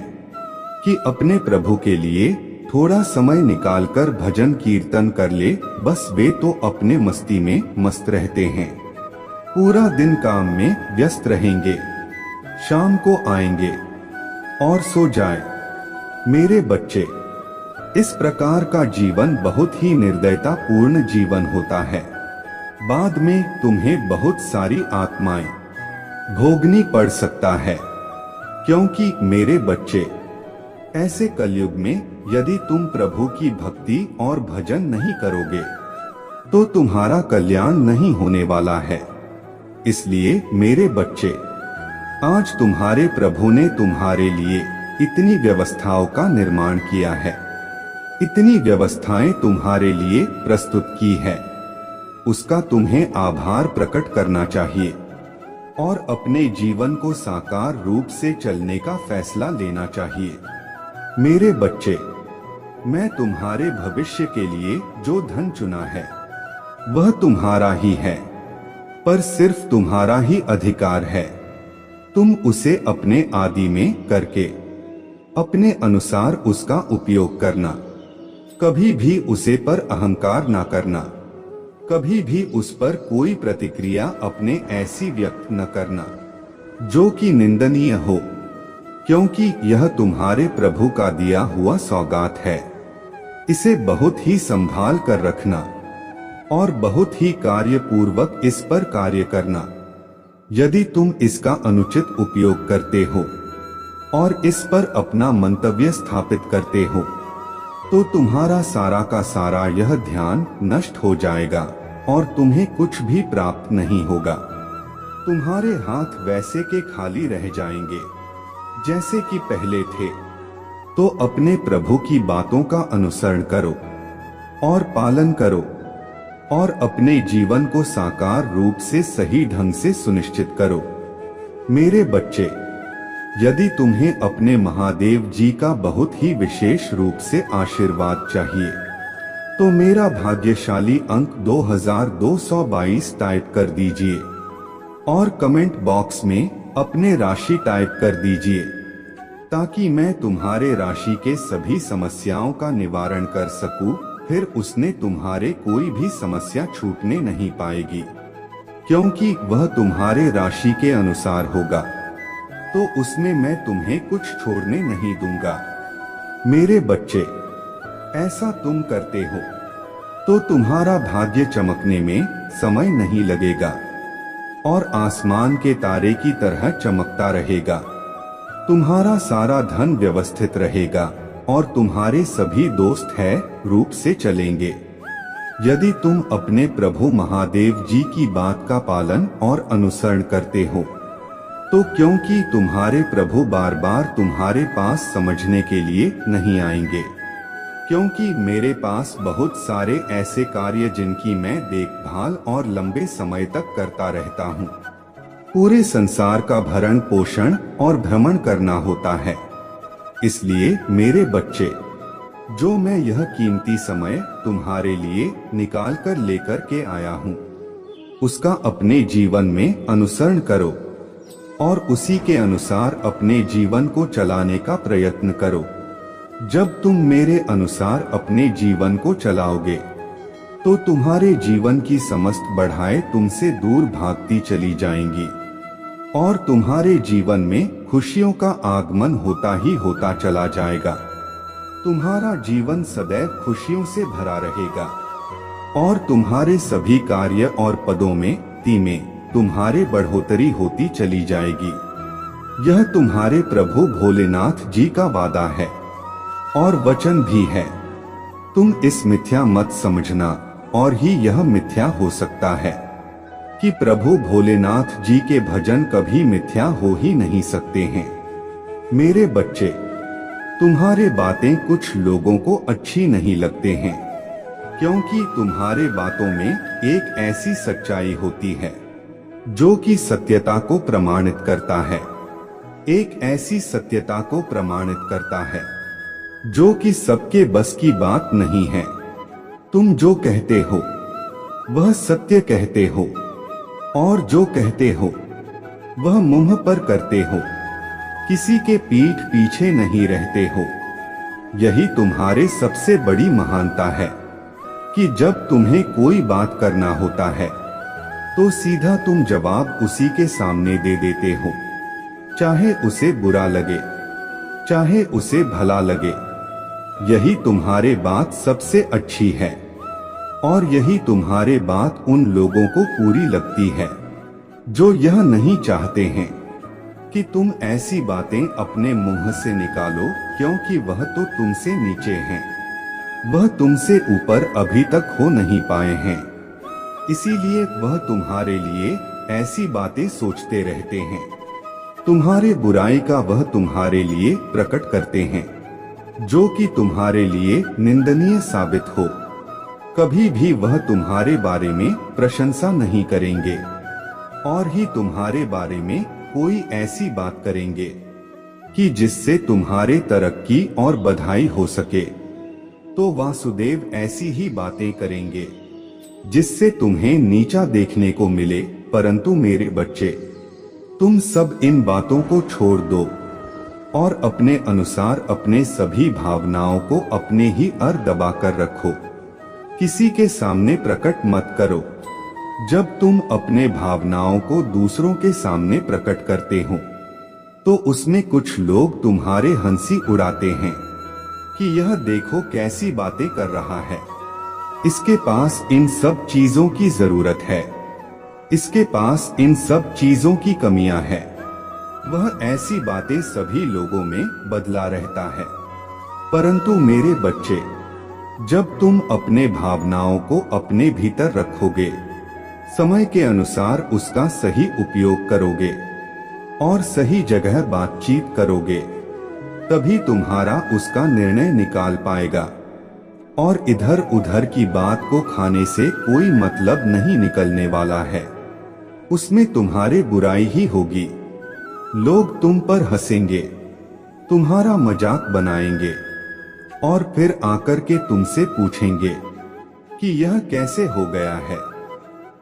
कि अपने प्रभु के लिए थोड़ा समय निकालकर भजन कीर्तन कर ले। बस वे तो अपने मस्ती में मस्त रहते हैं, पूरा दिन काम में व्यस्त रहेंगे, शाम को आएंगे और सो जाए। मेरे बच्चे, इस प्रकार का जीवन बहुत ही निर्दयता पूर्ण जीवन होता है। बाद में तुम्हें बहुत सारी आत्माएं भोगनी पड़ सकता है। क्योंकि मेरे बच्चे, ऐसे कलयुग में यदि तुम प्रभु की भक्ति और भजन नहीं करोगे, तो तुम्हारा कल्याण नहीं होने वाला है। इसलिए मेरे बच्चे, आज तुम्हारे प्रभु ने तुम्हारे लिए इतनी व्यवस्थाओं का निर्माण किया है, इतनी व्यवस्थाएं तुम्हारे लिए प्रस्तुत की है। उसका तुम्हें आभार प्रकट करना चाहिए और अपने जीवन को साकार रूप से चलने का फैसला लेना चाहिए। मेरे बच्चे, मैं तुम्हारे भविष्य के लिए जो धन चुना है वह तुम्हारा ही है, पर सिर्फ तुम्हारा ही अधिकार है। तुम उसे अपने आदि में करके अपने अनुसार उसका उपयोग करना। कभी भी उसे पर अहंकार ना करना, कभी भी उस पर कोई प्रतिक्रिया अपने ऐसी व्यक्त न करना जो कि निंदनीय हो, क्योंकि यह तुम्हारे प्रभु का दिया हुआ सौगात है। इसे बहुत ही संभाल कर रखना और बहुत ही कार्य पूर्वक इस पर कार्य करना। यदि तुम इसका अनुचित उपयोग करते हो और इस पर अपना मंतव्य स्थापित करते हो, तो तुम्हारा सारा का सारा यह ध्यान नष्ट हो जाएगा और तुम्हें कुछ भी प्राप्त नहीं होगा। तुम्हारे हाथ वैसे के खाली रह जाएंगे जैसे कि पहले थे। तो अपने प्रभु की बातों का अनुसरण करो और पालन करो और अपने जीवन को साकार रूप से सही ढंग से सुनिश्चित करो। मेरे बच्चे, यदि तुम्हें अपने महादेव जी का बहुत ही विशेष रूप से आशीर्वाद चाहिए, तो मेरा भाग्यशाली अंक 2222 टाइप कर दीजिए और कमेंट बॉक्स में अपने राशि टाइप कर दीजिए, ताकि मैं तुम्हारे राशि के सभी समस्याओं का निवारण कर सकूं। फिर उसने तुम्हारे कोई भी समस्या छूटने नहीं पाएगी, क्योंकि वह तुम्हारे राशि के अनुसार होगा। तो उसमें मैं तुम्हें कुछ छोड़ने नहीं दूंगा। मेरे बच्चे, ऐसा तुम करते हो तो तुम्हारा भाग्य चमकने में समय नहीं लगेगा और आसमान के तारे की तरह चमकता रहेगा। तुम्हारा सारा धन व्यवस्थित रहेगा और तुम्हारे सभी दोस्त है रूप से चलेंगे। यदि तुम अपने प्रभु महादेव जी की बात का पालन और अनुसरण करते हो, तो क्योंकि तुम्हारे प्रभु बार बार तुम्हारे पास समझने के लिए नहीं आएंगे, क्योंकि मेरे पास बहुत सारे ऐसे कार्य जिनकी मैं देखभाल और लंबे समय तक करता रहता हूँ। पूरे संसार का भरण पोषण और भ्रमण करना होता है। इसलिए मेरे बच्चे, जो मैं यह कीमती समय तुम्हारे लिए निकाल कर लेकर के आया हूँ, उसका अपने जीवन में अनुसरण करो और उसी के अनुसार अपने जीवन को चलाने का प्रयत्न करो। जब तुम मेरे अनुसार अपने जीवन को चलाओगे, तो तुम्हारे जीवन की समस्त बढ़ाएं तुमसे दूर भागती चली जाएंगी। और तुम्हारे जीवन में खुशियों का आगमन होता ही होता चला जाएगा। तुम्हारा जीवन सदैव खुशियों से भरा रहेगा और तुम्हारे सभी कार्य और पदों में तुम्हारे बढ़ोतरी होती चली जाएगी। यह तुम्हारे प्रभु भोलेनाथ जी का वादा है और वचन भी है। तुम इस मिथ्या मत समझना, और ही यह मिथ्या हो सकता है कि प्रभु भोलेनाथ जी के भजन कभी मिथ्या हो ही नहीं सकते हैं। मेरे बच्चे, तुम्हारे बातें कुछ लोगों को अच्छी नहीं लगते हैं, क्योंकि तुम्हारे बातों में एक ऐसी सच्चाई होती है जो कि सत्यता को प्रमाणित करता है। एक ऐसी सत्यता को प्रमाणित करता है जो कि सबके बस की बात नहीं है। तुम जो कहते हो वह सत्य कहते हो, और जो कहते हो वह मुंह पर करते हो, किसी के पीठ पीछे नहीं रहते हो। यही तुम्हारे सबसे बड़ी महानता है कि जब तुम्हें कोई बात करना होता है तो सीधा तुम जवाब उसी के सामने दे देते हो, चाहे उसे बुरा लगे चाहे उसे भला लगे। यही तुम्हारे बात सबसे अच्छी है, और यही तुम्हारे बात उन लोगों को पूरी लगती है जो यह नहीं चाहते हैं कि तुम ऐसी बातें अपने मुंह से निकालो, क्योंकि वह तो तुमसे नीचे हैं, वह तुमसे ऊपर अभी तक हो नहीं पाए हैं। इसीलिए वह तुम्हारे लिए ऐसी बातें सोचते रहते हैं। तुम्हारे बुराई का वह तुम्हारे लिए प्रकट करते हैं, जो कि तुम्हारे लिए निंदनीय साबित हो। कभी भी वह तुम्हारे बारे में प्रशंसा नहीं करेंगे, और ही तुम्हारे बारे में कोई ऐसी बात करेंगे कि जिससे तुम्हारे तरक्की और बधाई हो सके। तो वासुदेव ऐसी ही बातें करेंगे जिससे तुम्हें नीचा देखने को मिले। परंतु मेरे बच्चे, तुम सब इन बातों को छोड़ दो और अपने अनुसार अपने सभी भावनाओं को अपने ही दबा कर रखो। किसी के सामने प्रकट मत करो। जब तुम अपने भावनाओं को दूसरों के सामने प्रकट करते हो तो उसमें कुछ लोग तुम्हारे हंसी उड़ाते हैं कि यह देखो कैसी बातें कर रहा है, इसके पास इन सब चीजों की जरूरत है, इसके पास इन सब चीजों की कमियां हैं। वह ऐसी बातें सभी लोगों में बदला रहता है। परंतु मेरे बच्चे, जब तुम अपने भावनाओं को अपने भीतर रखोगे, समय के अनुसार उसका सही उपयोग करोगे और सही जगह बातचीत करोगे, तभी तुम्हारा उसका निर्णय निकाल पाएगा। और इधर उधर की बात को खाने से कोई मतलब नहीं निकलने वाला है, उसमें तुम्हारे बुराई ही होगी। लोग तुम पर हंसेंगे, तुम्हारा मजाक बनाएंगे और फिर आकर के तुमसे पूछेंगे कि यह कैसे हो गया है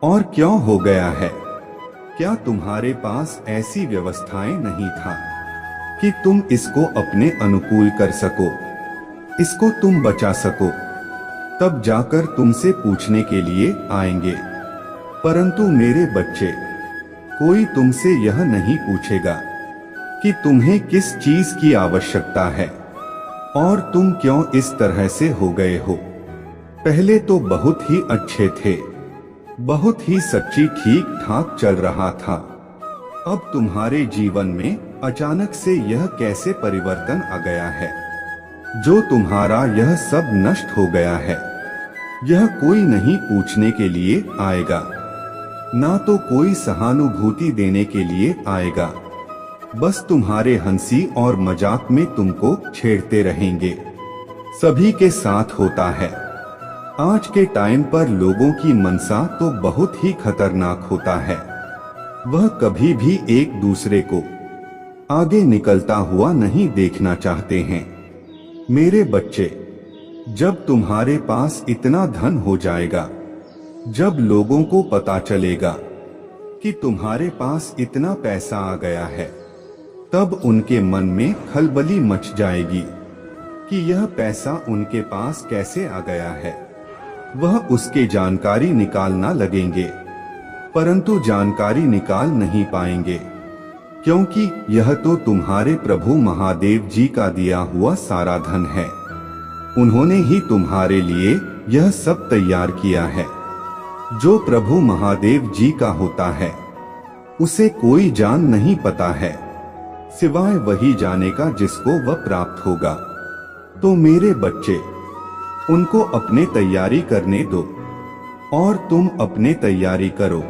और क्यों हो गया है। क्या तुम्हारे पास ऐसी व्यवस्थाएं नहीं था कि तुम इसको अपने अनुकूल कर सको, इसको तुम बचा सको? तब जाकर तुमसे पूछने के लिए आएंगे। परंतु मेरे बच्चे, कोई तुमसे यह नहीं पूछेगा कि तुम्हें किस चीज की आवश्यकता है और तुम क्यों इस तरह से हो गए हो। पहले तो बहुत ही अच्छे थे, बहुत ही सच्ची ठीक ठाक चल रहा था। अब तुम्हारे जीवन में अचानक से यह कैसे परिवर्तन आ गया है, जो तुम्हारा यह सब नष्ट हो गया है। यह कोई नहीं पूछने के लिए आएगा, ना तो कोई सहानुभूति देने के लिए आएगा। बस तुम्हारे हंसी और मजाक में तुमको छेड़ते रहेंगे। सभी के साथ होता है। आज के टाइम पर लोगों की मनसा तो बहुत ही खतरनाक होता है। वह कभी भी एक दूसरे को आगे निकलता हुआ नहीं देखना चाहते हैं। मेरे बच्चे, जब तुम्हारे पास इतना धन हो जाएगा, जब लोगों को पता चलेगा कि तुम्हारे पास इतना पैसा आ गया है, तब उनके मन में खलबली मच जाएगी कि यह पैसा उनके पास कैसे आ गया है। वह उसके जानकारी निकालना लगेंगे, परंतु जानकारी निकाल नहीं पाएंगे, क्योंकि यह तो तुम्हारे प्रभु महादेव जी का दिया हुआ सारा धन है। उन्होंने ही तुम्हारे लिए यह सब तैयार किया है। जो प्रभु महादेव जी का होता है उसे कोई जान नहीं पता है, सिवाय वही जाने का जिसको वह प्राप्त होगा। तो मेरे बच्चे, उनको अपने तैयारी करने दो और तुम अपने तैयारी करो,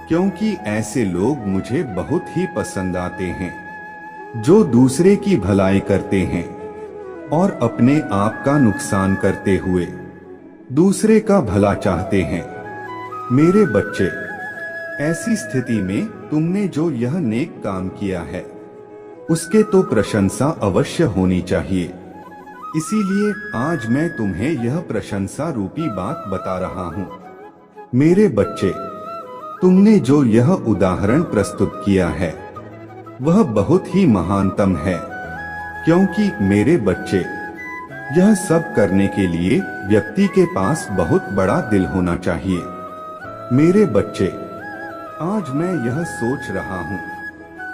क्योंकि ऐसे लोग मुझे बहुत ही पसंद आते हैं जो दूसरे की भलाई करते हैं और अपने आप का नुकसान करते हुए दूसरे का भला चाहते हैं। मेरे बच्चे, ऐसी स्थिति में तुमने जो यह नेक काम किया है उसके तो प्रशंसा अवश्य होनी चाहिए। इसीलिए आज मैं तुम्हें यह प्रशंसा रूपी बात बता रहा हूँ। मेरे बच्चे, तुमने जो यह उदाहरण प्रस्तुत किया है वह बहुत ही महानतम है, क्योंकि मेरे बच्चे, यह सब करने के लिए व्यक्ति के पास बहुत बड़ा दिल होना चाहिए। मेरे बच्चे, आज मैं यह सोच रहा हूँ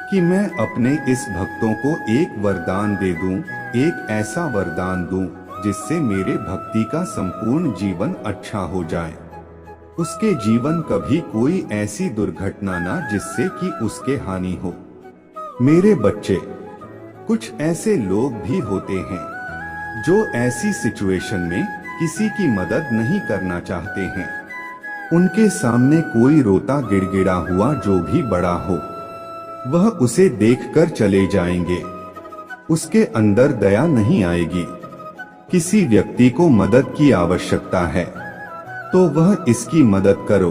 कि मैं अपने इस भक्तों को एक वरदान दे दूं, एक ऐसा वरदान दूं जिससे मेरे भक्ति का संपूर्ण जीवन अच्छा हो जाए। उसके जीवन कभी कोई ऐसी दुर्घटना ना जिससे कि उसके हानि हो। मेरे बच्चे, कुछ ऐसे लोग भी होते हैं जो ऐसी सिचुएशन में किसी की मदद नहीं करना चाहते हैं। उनके सामने कोई रोता गिड़गिड़ा हुआ जो भी बड़ा हो वह उसे देखकर चले जाएंगे, उसके अंदर दया नहीं आएगी। किसी व्यक्ति को मदद की आवश्यकता है तो वह इसकी मदद करो।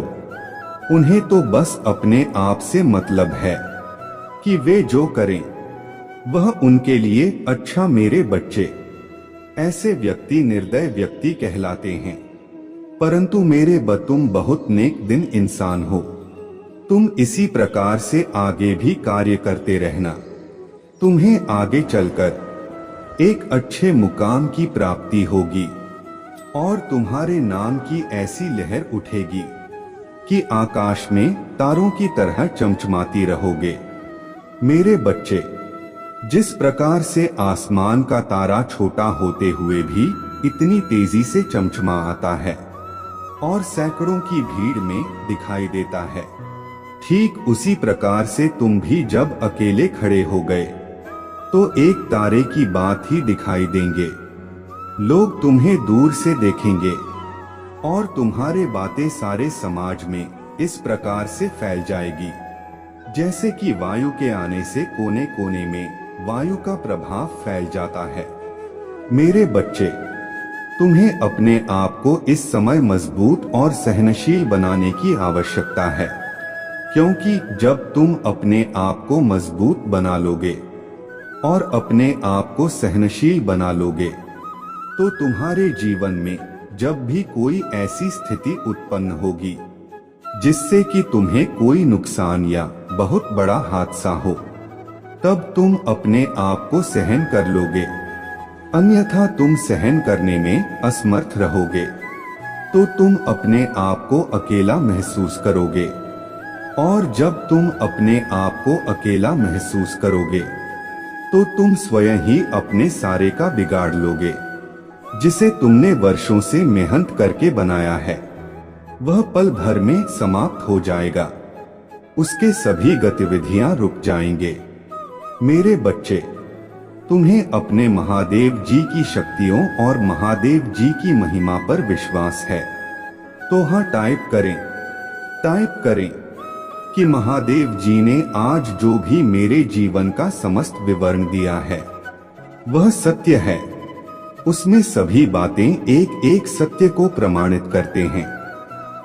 उन्हें तो बस अपने आप से मतलब है कि वे जो करें वह उनके लिए अच्छा। मेरे बच्चे, ऐसे व्यक्ति निर्दय व्यक्ति कहलाते हैं, परंतु मेरे तुम बहुत नेक दिन इंसान हो। तुम इसी प्रकार से आगे भी कार्य करते रहना। तुम्हें आगे चलकर एक अच्छे मुकाम की प्राप्ति होगी और तुम्हारे नाम की ऐसी लहर उठेगी कि आकाश में तारों की तरह चमचमाती रहोगे। मेरे बच्चे, जिस प्रकार से आसमान का तारा छोटा होते हुए भी इतनी तेजी से चमचमा आता है और सैकड़ों की भीड़ में दिखाई देता है, ठीक उसी प्रकार से तुम भी जब अकेले खड़े हो गए तो एक तारे की बात ही दिखाई देंगे। लोग तुम्हें दूर से देखेंगे और तुम्हारे बातें सारे समाज में इस प्रकार से फैल जाएगी जैसे कि वायु के आने से कोने कोने में वायु का प्रभाव फैल जाता है। मेरे बच्चे, तुम्हें अपने आप को इस समय मजबूत और सहनशील बनाने की आवश्यकता है, क्योंकि जब तुम अपने आप को मजबूत बना लोगे और अपने आप को सहनशील बना लोगे तो तुम्हारे जीवन में जब भी कोई ऐसी स्थिति उत्पन्न होगी जिससे कि तुम्हें कोई नुकसान या बहुत बड़ा हादसा हो, तब तुम अपने आप को सहन कर लोगे। अन्यथा तुम सहन करने में असमर्थ रहोगे तो तुम अपने आप को अकेला महसूस करोगे, और जब तुम अपने आप को अकेला महसूस करोगे तो तुम स्वयं ही अपने सारे का बिगाड़ लोगे। जिसे तुमने वर्षों से मेहनत करके बनाया है वह पल भर में समाप्त हो जाएगा, उसके सभी गतिविधियां रुक जाएंगे। मेरे बच्चे, तुम्हें अपने महादेव जी की शक्तियों और महादेव जी की महिमा पर विश्वास है तो हाँ टाइप करें कि महादेव जी ने आज जो भी मेरे जीवन का समस्त विवरण दिया है वह सत्य है। उसमें सभी बातें एक एक सत्य को प्रमाणित करते हैं।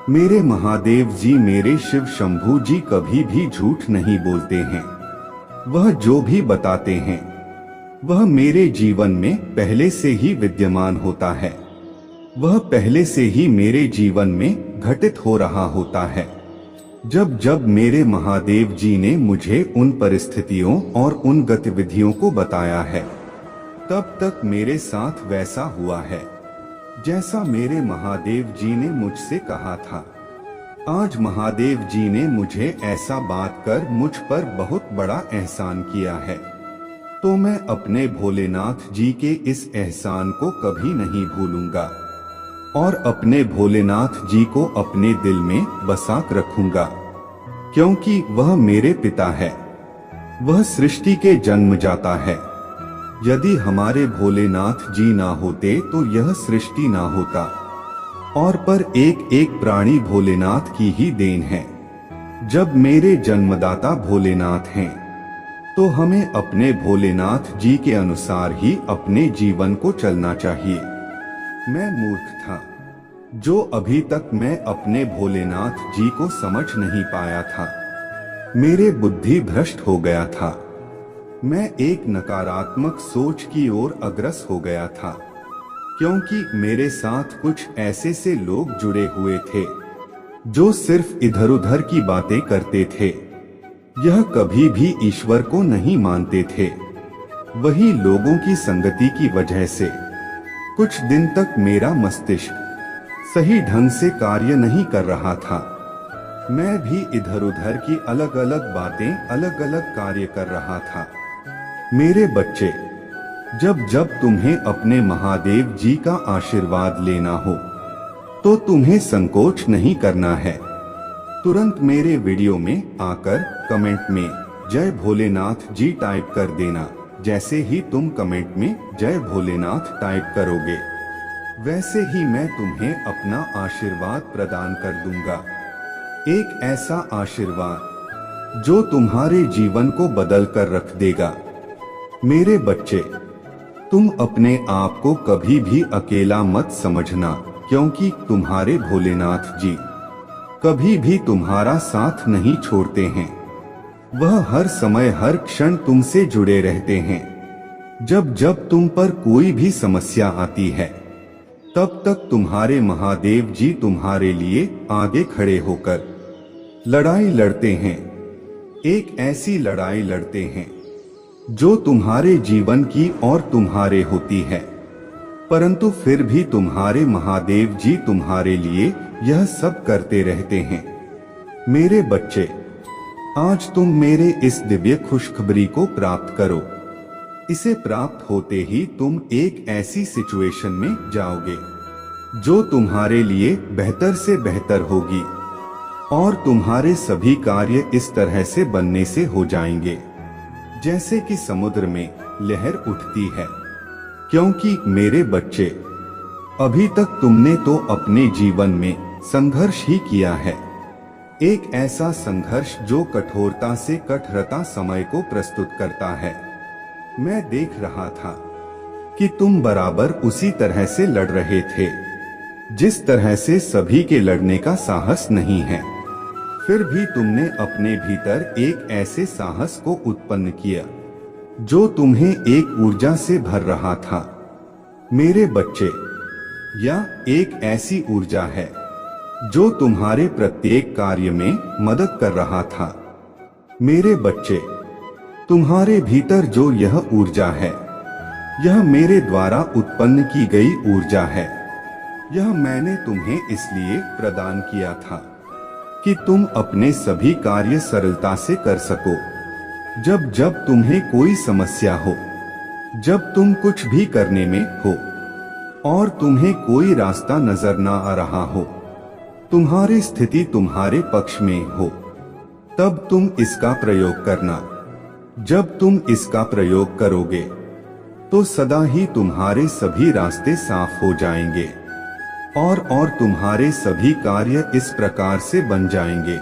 मेरे महादेव जी, मेरे शिव शंभू जी कभी भी झूठ नहीं बोलते हैं। वह जो भी बताते हैं वह मेरे जीवन में पहले से ही विद्यमान होता है, वह पहले से ही मेरे जीवन में घटित हो रहा होता है। जब जब मेरे महादेव जी ने मुझे उन परिस्थितियों और उन गतिविधियों को बताया है तब तक मेरे साथ वैसा हुआ है जैसा मेरे महादेव जी ने मुझसे कहा था। आज महादेव जी ने मुझे ऐसा बात कर मुझ पर बहुत बड़ा एहसान किया है, तो मैं अपने भोलेनाथ जी के इस एहसान को कभी नहीं भूलूंगा और अपने भोलेनाथ जी को अपने दिल में बसा रखूंगा, क्योंकि वह मेरे पिता है, वह सृष्टि के जन्मदाता है। यदि हमारे भोलेनाथ जी ना होते तो यह सृष्टि ना होता, और पर एक एक प्राणी भोलेनाथ की ही देन है। जब मेरे जन्मदाता भोलेनाथ हैं, तो हमें अपने भोलेनाथ जी के अनुसार ही अपने जीवन को चलना चाहिए। मैं मूर्ख था, जो अभी तक मैं अपने भोलेनाथ जी को समझ नहीं पाया था। मेरे बुद्धि भ्रष्ट हो गया था। मैं एक नकारात्मक सोच की ओर अग्रसर हो गया था, क्योंकि मेरे साथ कुछ ऐसे से लोग जुड़े हुए थे जो सिर्फ इधर उधर की बातें करते थे। यह कभी भी ईश्वर को नहीं मानते थे। वही लोगों की संगति की वजह से कुछ दिन तक मेरा मस्तिष्क सही ढंग से कार्य नहीं कर रहा था। मैं भी इधर उधर की अलग अलग बातें, अलग अलग कार्य कर रहा था। मेरे बच्चे, जब जब तुम्हें अपने महादेव जी का आशीर्वाद लेना हो, तो तुम्हें संकोच नहीं करना है। तुरंत मेरे वीडियो में आकर कमेंट में जय भोलेनाथ जी टाइप कर देना। जैसे ही तुम कमेंट में जय भोलेनाथ टाइप करोगे, वैसे ही मैं तुम्हें अपना आशीर्वाद प्रदान कर दूंगा। एक ऐसा आशीर्वाद जो तुम्हारे जीवन को बदल कर रख देगा। मेरे बच्चे, तुम अपने आप को कभी भी अकेला मत समझना, क्योंकि तुम्हारे भोलेनाथ जी कभी भी तुम्हारा साथ नहीं छोड़ते हैं। वह हर समय हर क्षण तुमसे जुड़े रहते हैं। जब जब तुम पर कोई भी समस्या आती है, तब तक तुम्हारे महादेव जी तुम्हारे लिए आगे खड़े होकर लड़ाई लड़ते हैं। एक ऐसी लड़ाई लड़ते हैं जो तुम्हारे जीवन की और तुम्हारे होती है, परंतु फिर भी तुम्हारे महादेव जी तुम्हारे लिए यह सब करते रहते हैं। मेरे बच्चे, आज तुम मेरे इस दिव्य खुशखबरी को प्राप्त करो। इसे प्राप्त होते ही तुम एक ऐसी सिचुएशन में जाओगे जो तुम्हारे लिए बेहतर से बेहतर होगी, और तुम्हारे सभी कार्य इस तरह से बनने से हो जाएंगे जैसे कि समुद्र में लहर उठती है। क्योंकि मेरे बच्चे, अभी तक तुमने तो अपने जीवन में संघर्ष ही किया है। एक ऐसा संघर्ष जो कठोरता से कठोरता समय को प्रस्तुत करता है। मैं देख रहा था कि तुम बराबर उसी तरह से लड़ रहे थे जिस तरह से सभी के लड़ने का साहस नहीं है। फिर भी तुमने अपने भीतर एक ऐसे साहस को उत्पन्न किया जो तुम्हें एक ऊर्जा से भर रहा था। मेरे बच्चे, यह एक ऐसी ऊर्जा है जो तुम्हारे प्रत्येक कार्य में मदद कर रहा था। मेरे बच्चे, तुम्हारे भीतर जो यह ऊर्जा है, यह मेरे द्वारा उत्पन्न की गई ऊर्जा है। यह मैंने तुम्हें इसलिए प्रदान किया था कि तुम अपने सभी कार्य सरलता से कर सको। जब जब तुम्हें कोई समस्या हो, जब तुम कुछ भी करने में हो और तुम्हें कोई रास्ता नजर ना आ रहा हो, तुम्हारी स्थिति तुम्हारे पक्ष में हो, तब तुम इसका प्रयोग करना। जब तुम इसका प्रयोग करोगे तो सदा ही तुम्हारे सभी रास्ते साफ हो जाएंगे और तुम्हारे सभी कार्य इस प्रकार से बन जाएंगे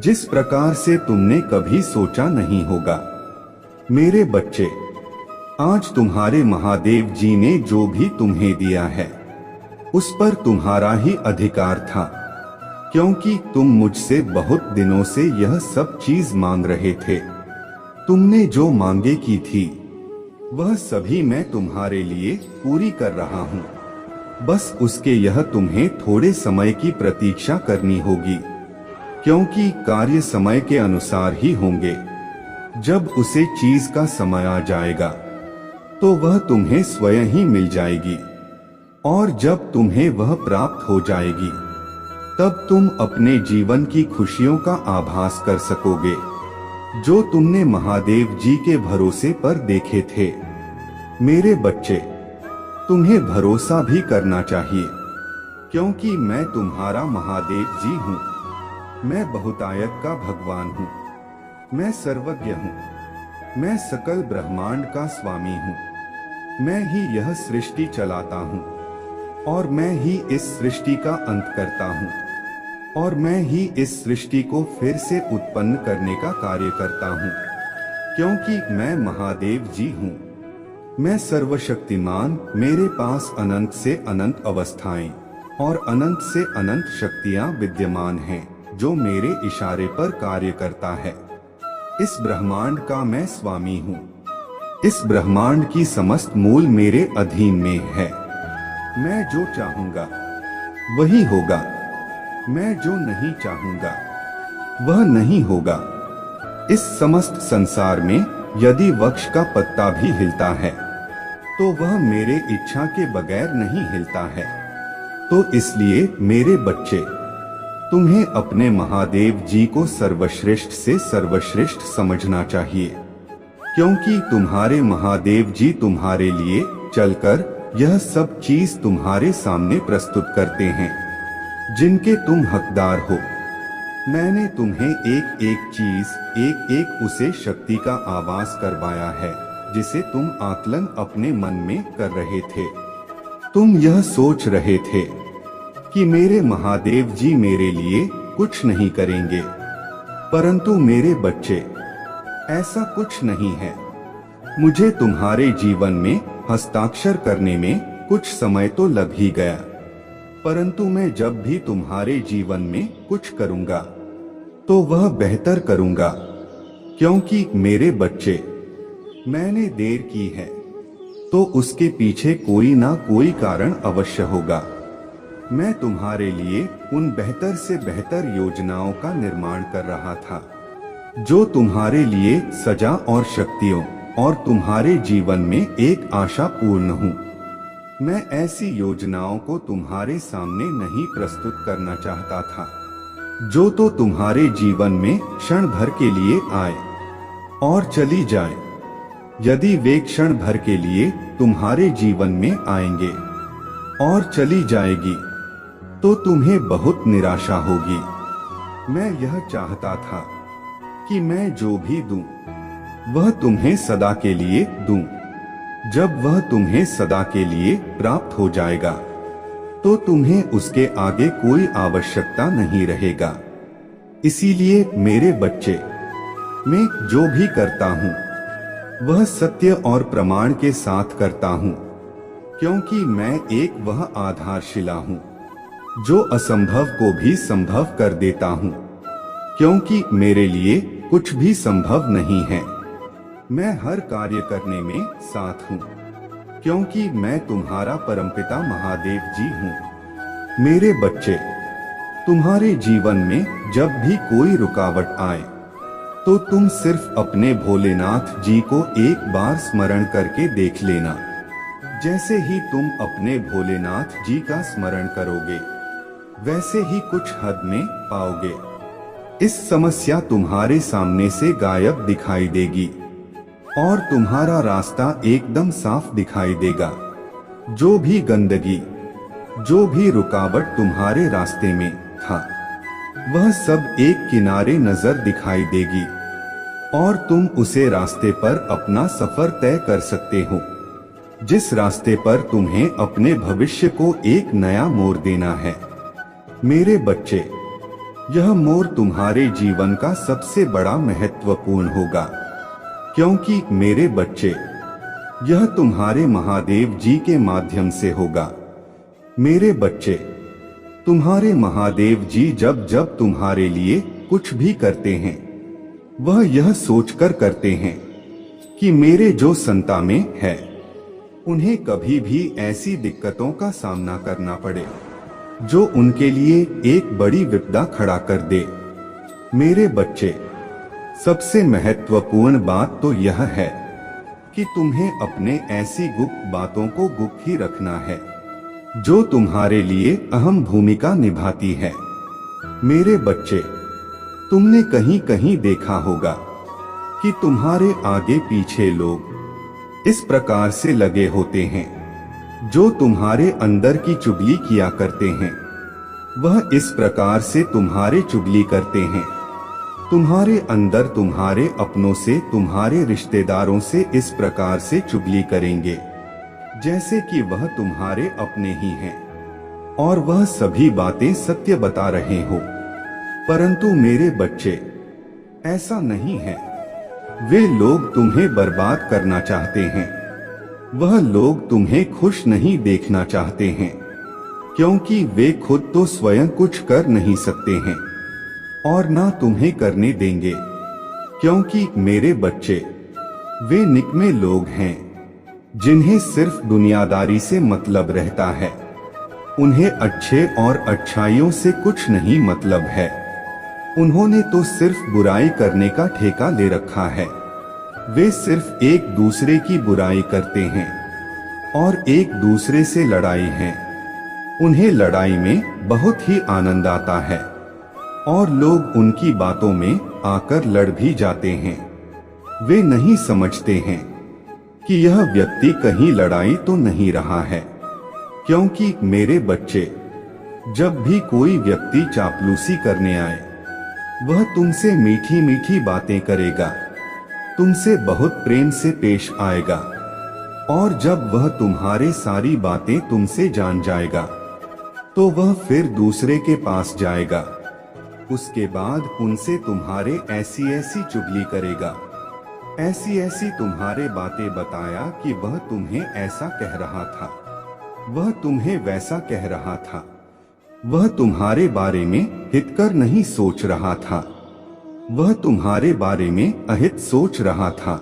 जिस प्रकार से तुमने कभी सोचा नहीं होगा। मेरे बच्चे, आज तुम्हारे महादेव जी ने जो भी तुम्हें दिया है, उस पर तुम्हारा ही अधिकार था, क्योंकि तुम मुझसे बहुत दिनों से यह सब चीज मांग रहे थे। तुमने जो मांगे की थी, वह सभी मैं तुम्हारे लिए पूरी कर रहा हूँ। बस उसके यह तुम्हें थोड़े समय की प्रतीक्षा करनी होगी, क्योंकि कार्य समय के अनुसार ही होंगे। जब उसे चीज का समय आ जाएगा, तो वह तुम्हें स्वयं ही मिल जाएगी, और जब तुम्हें वह प्राप्त हो जाएगी, तब तुम अपने जीवन की खुशियों का आभास कर सकोगे जो तुमने महादेव जी के भरोसे पर देखे थे। मेरे बच्चे, तुम्हें भरोसा भी करना चाहिए, क्योंकि मैं तुम्हारा महादेव जी हूँ। मैं बहुतायत का भगवान हूँ, मैं सर्वज्ञ हूँ, मैं सकल ब्रह्मांड का स्वामी हूँ। मैं ही यह सृष्टि चलाता हूँ और मैं ही इस सृष्टि का अंत करता हूँ और मैं ही इस सृष्टि को फिर से उत्पन्न करने का कार्य करता हूँ, क्योंकि मैं महादेव जी हूँ। मैं सर्वशक्तिमान, मेरे पास अनंत से अनंत अवस्थाएं और अनंत से अनंत शक्तियां विद्यमान हैं जो मेरे इशारे पर कार्य करता है। इस ब्रह्मांड का मैं स्वामी हूँ। इस ब्रह्मांड की समस्त मूल मेरे अधीन में है। मैं जो चाहूंगा वही होगा, मैं जो नहीं चाहूंगा वह नहीं होगा। इस समस्त संसार में यदि वृक्ष का पत्ता भी हिलता है तो वह मेरे इच्छा के बगैर नहीं हिलता है। तो इसलिए मेरे बच्चे, तुम्हें अपने महादेव जी को सर्वश्रेष्ठ से सर्वश्रेष्ठ समझना चाहिए, क्योंकि तुम्हारे महादेव जी तुम्हारे लिए चलकर यह सब चीज तुम्हारे सामने प्रस्तुत करते हैं जिनके तुम हकदार हो। मैंने तुम्हें एक एक चीज, एक एक उसे शक्ति का आवाज करवाया है जिसे तुम आकलन अपने मन में कर रहे थे। तुम यह सोच रहे थे कि मेरे महादेव जी मेरे लिए कुछ नहीं करेंगे, परंतु मेरे बच्चे, ऐसा कुछ नहीं है। मुझे तुम्हारे जीवन में हस्ताक्षर करने में कुछ समय तो लग ही गया, परंतु मैं जब भी तुम्हारे जीवन में कुछ करूंगा तो वह बेहतर करूंगा, क्योंकि मेरे बच्चे, मैंने देर की है तो उसके पीछे कोई ना कोई कारण अवश्य होगा। मैं तुम्हारे लिए उन बेहतर से बेहतर योजनाओं का निर्माण कर रहा था जो तुम्हारे लिए सजा और शक्तियों और तुम्हारे जीवन में एक आशा पूर्ण हूँ। मैं ऐसी योजनाओं को तुम्हारे सामने नहीं प्रस्तुत करना चाहता था जो तो तुम्हारे जीवन में क्षण भर के लिए आए और चली जाए। यदि वे क्षण भर के लिए तुम्हारे जीवन में आएंगे और चली जाएगी तो तुम्हें बहुत निराशा होगी। मैं यह चाहता था कि मैं जो भी दूं वह तुम्हें सदा के लिए दूं। जब वह तुम्हें सदा के लिए प्राप्त हो जाएगा तो तुम्हें उसके आगे कोई आवश्यकता नहीं रहेगा। इसीलिए मेरे बच्चे, मैं जो भी करता हूँ वह सत्य और प्रमाण के साथ करता हूँ, क्योंकि मैं एक वह आधारशिला हूँ जो असंभव को भी संभव कर देता हूँ, क्योंकि मेरे लिए कुछ भी संभव नहीं है। मैं हर कार्य करने में साथ हूँ, क्योंकि मैं तुम्हारा परमपिता महादेव जी हूँ। मेरे बच्चे, तुम्हारे जीवन में जब भी कोई रुकावट आए तो तुम सिर्फ अपने भोलेनाथ जी को एक बार स्मरण करके देख लेना। जैसे ही तुम अपने भोलेनाथ जी का स्मरण करोगे वैसे ही कुछ हद में पाओगे इस समस्या तुम्हारे सामने से गायब दिखाई देगी और तुम्हारा रास्ता एकदम साफ दिखाई देगा। जो भी गंदगी, जो भी रुकावट तुम्हारे रास्ते में था वह सब एक किनारे नजर दिखाई देगी और तुम उसे रास्ते पर अपना सफर तय कर सकते हो, जिस रास्ते पर तुम्हें अपने भविष्य को एक नया मोड़ देना है। मेरे बच्चे, यह मोड़ तुम्हारे जीवन का सबसे बड़ा महत्वपूर्ण होगा, क्योंकि मेरे बच्चे, यह तुम्हारे महादेव जी के माध्यम से होगा। मेरे बच्चे, तुम्हारे महादेव जी जब जब तुम्हारे लिए कुछ भी करते हैं वह यह सोचकर करते हैं कि मेरे जो संता में है उन्हें कभी भी ऐसी दिक्कतों का सामना करना पड़े जो उनके लिए एक बड़ी विपदा खड़ा कर दे। मेरे बच्चे, सबसे महत्वपूर्ण बात तो यह है कि तुम्हें अपने ऐसी गुप्त बातों को गुप्त ही रखना है जो तुम्हारे लिए अहम भूमिका निभाती है। मेरे बच्चे, तुमने कहीं कहीं देखा होगा कि तुम्हारे आगे पीछे लोग इस प्रकार से लगे होते हैं, जो तुम्हारे अंदर की चुगली किया करते हैं। वह इस प्रकार से तुम्हारे चुगली करते हैं। तुम्हारे अंदर तुम्हारे अपनों से, तुम्हारे रिश्तेदारों से इस प्रकार से चुगली करेंगे जैसे कि वह तुम्हारे अपने ही हैं और वह सभी बातें सत्य बता रहे हो। परंतु मेरे बच्चे, ऐसा नहीं है। वे लोग तुम्हें बर्बाद करना चाहते हैं। वह लोग तुम्हें खुश नहीं देखना चाहते हैं, क्योंकि वे खुद तो स्वयं कुछ कर नहीं सकते हैं और ना तुम्हें करने देंगे। क्योंकि मेरे बच्चे, वे निकम्मे लोग हैं जिन्हें सिर्फ दुनियादारी से मतलब रहता है। उन्हें अच्छे और अच्छाइयों से कुछ नहीं मतलब है। उन्होंने तो सिर्फ बुराई करने का ठेका ले रखा है। वे सिर्फ एक दूसरे की बुराई करते हैं और एक दूसरे से लड़ाई है। उन्हें लड़ाई में बहुत ही आनंद आता है और लोग उनकी बातों में आकर लड़ भी जाते हैं। वे नहीं समझते हैं कि यह व्यक्ति कहीं लड़ाई तो नहीं रहा है। क्योंकि मेरे बच्चे, जब भी कोई व्यक्ति चापलूसी करने आए, वह तुमसे मीठी मीठी बातें करेगा, तुमसे बहुत प्रेम से पेश आएगा और जब वह तुम्हारे सारी बातें तुमसे जान जाएगा तो वह फिर दूसरे के पास जाएगा। उसके बाद उनसे तुम्हारे ऐसी ऐसी चुगली करेगा, ऐसी ऐसी तुम्हारे बातें बताया कि वह तुम्हें ऐसा कह रहा था, वह तुम्हें वैसा कह रहा था। वह तुम्हारे बारे में हितकर नहीं सोच रहा था, वह तुम्हारे बारे में अहित सोच रहा था।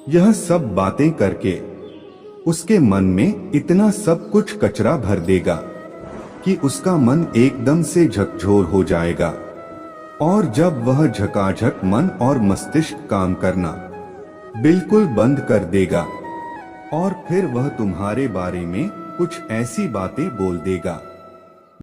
यह सब बातें करके उसके मन में इतना सब कुछ कचरा भर देगा कि उसका मन एकदम से झकझोर हो जाएगा। और जब वह झकाझक मन और मस्तिष्क काम करना बिल्कुल बंद कर देगा और फिर वह तुम्हारे बारे में कुछ ऐसी बातें बोल देगा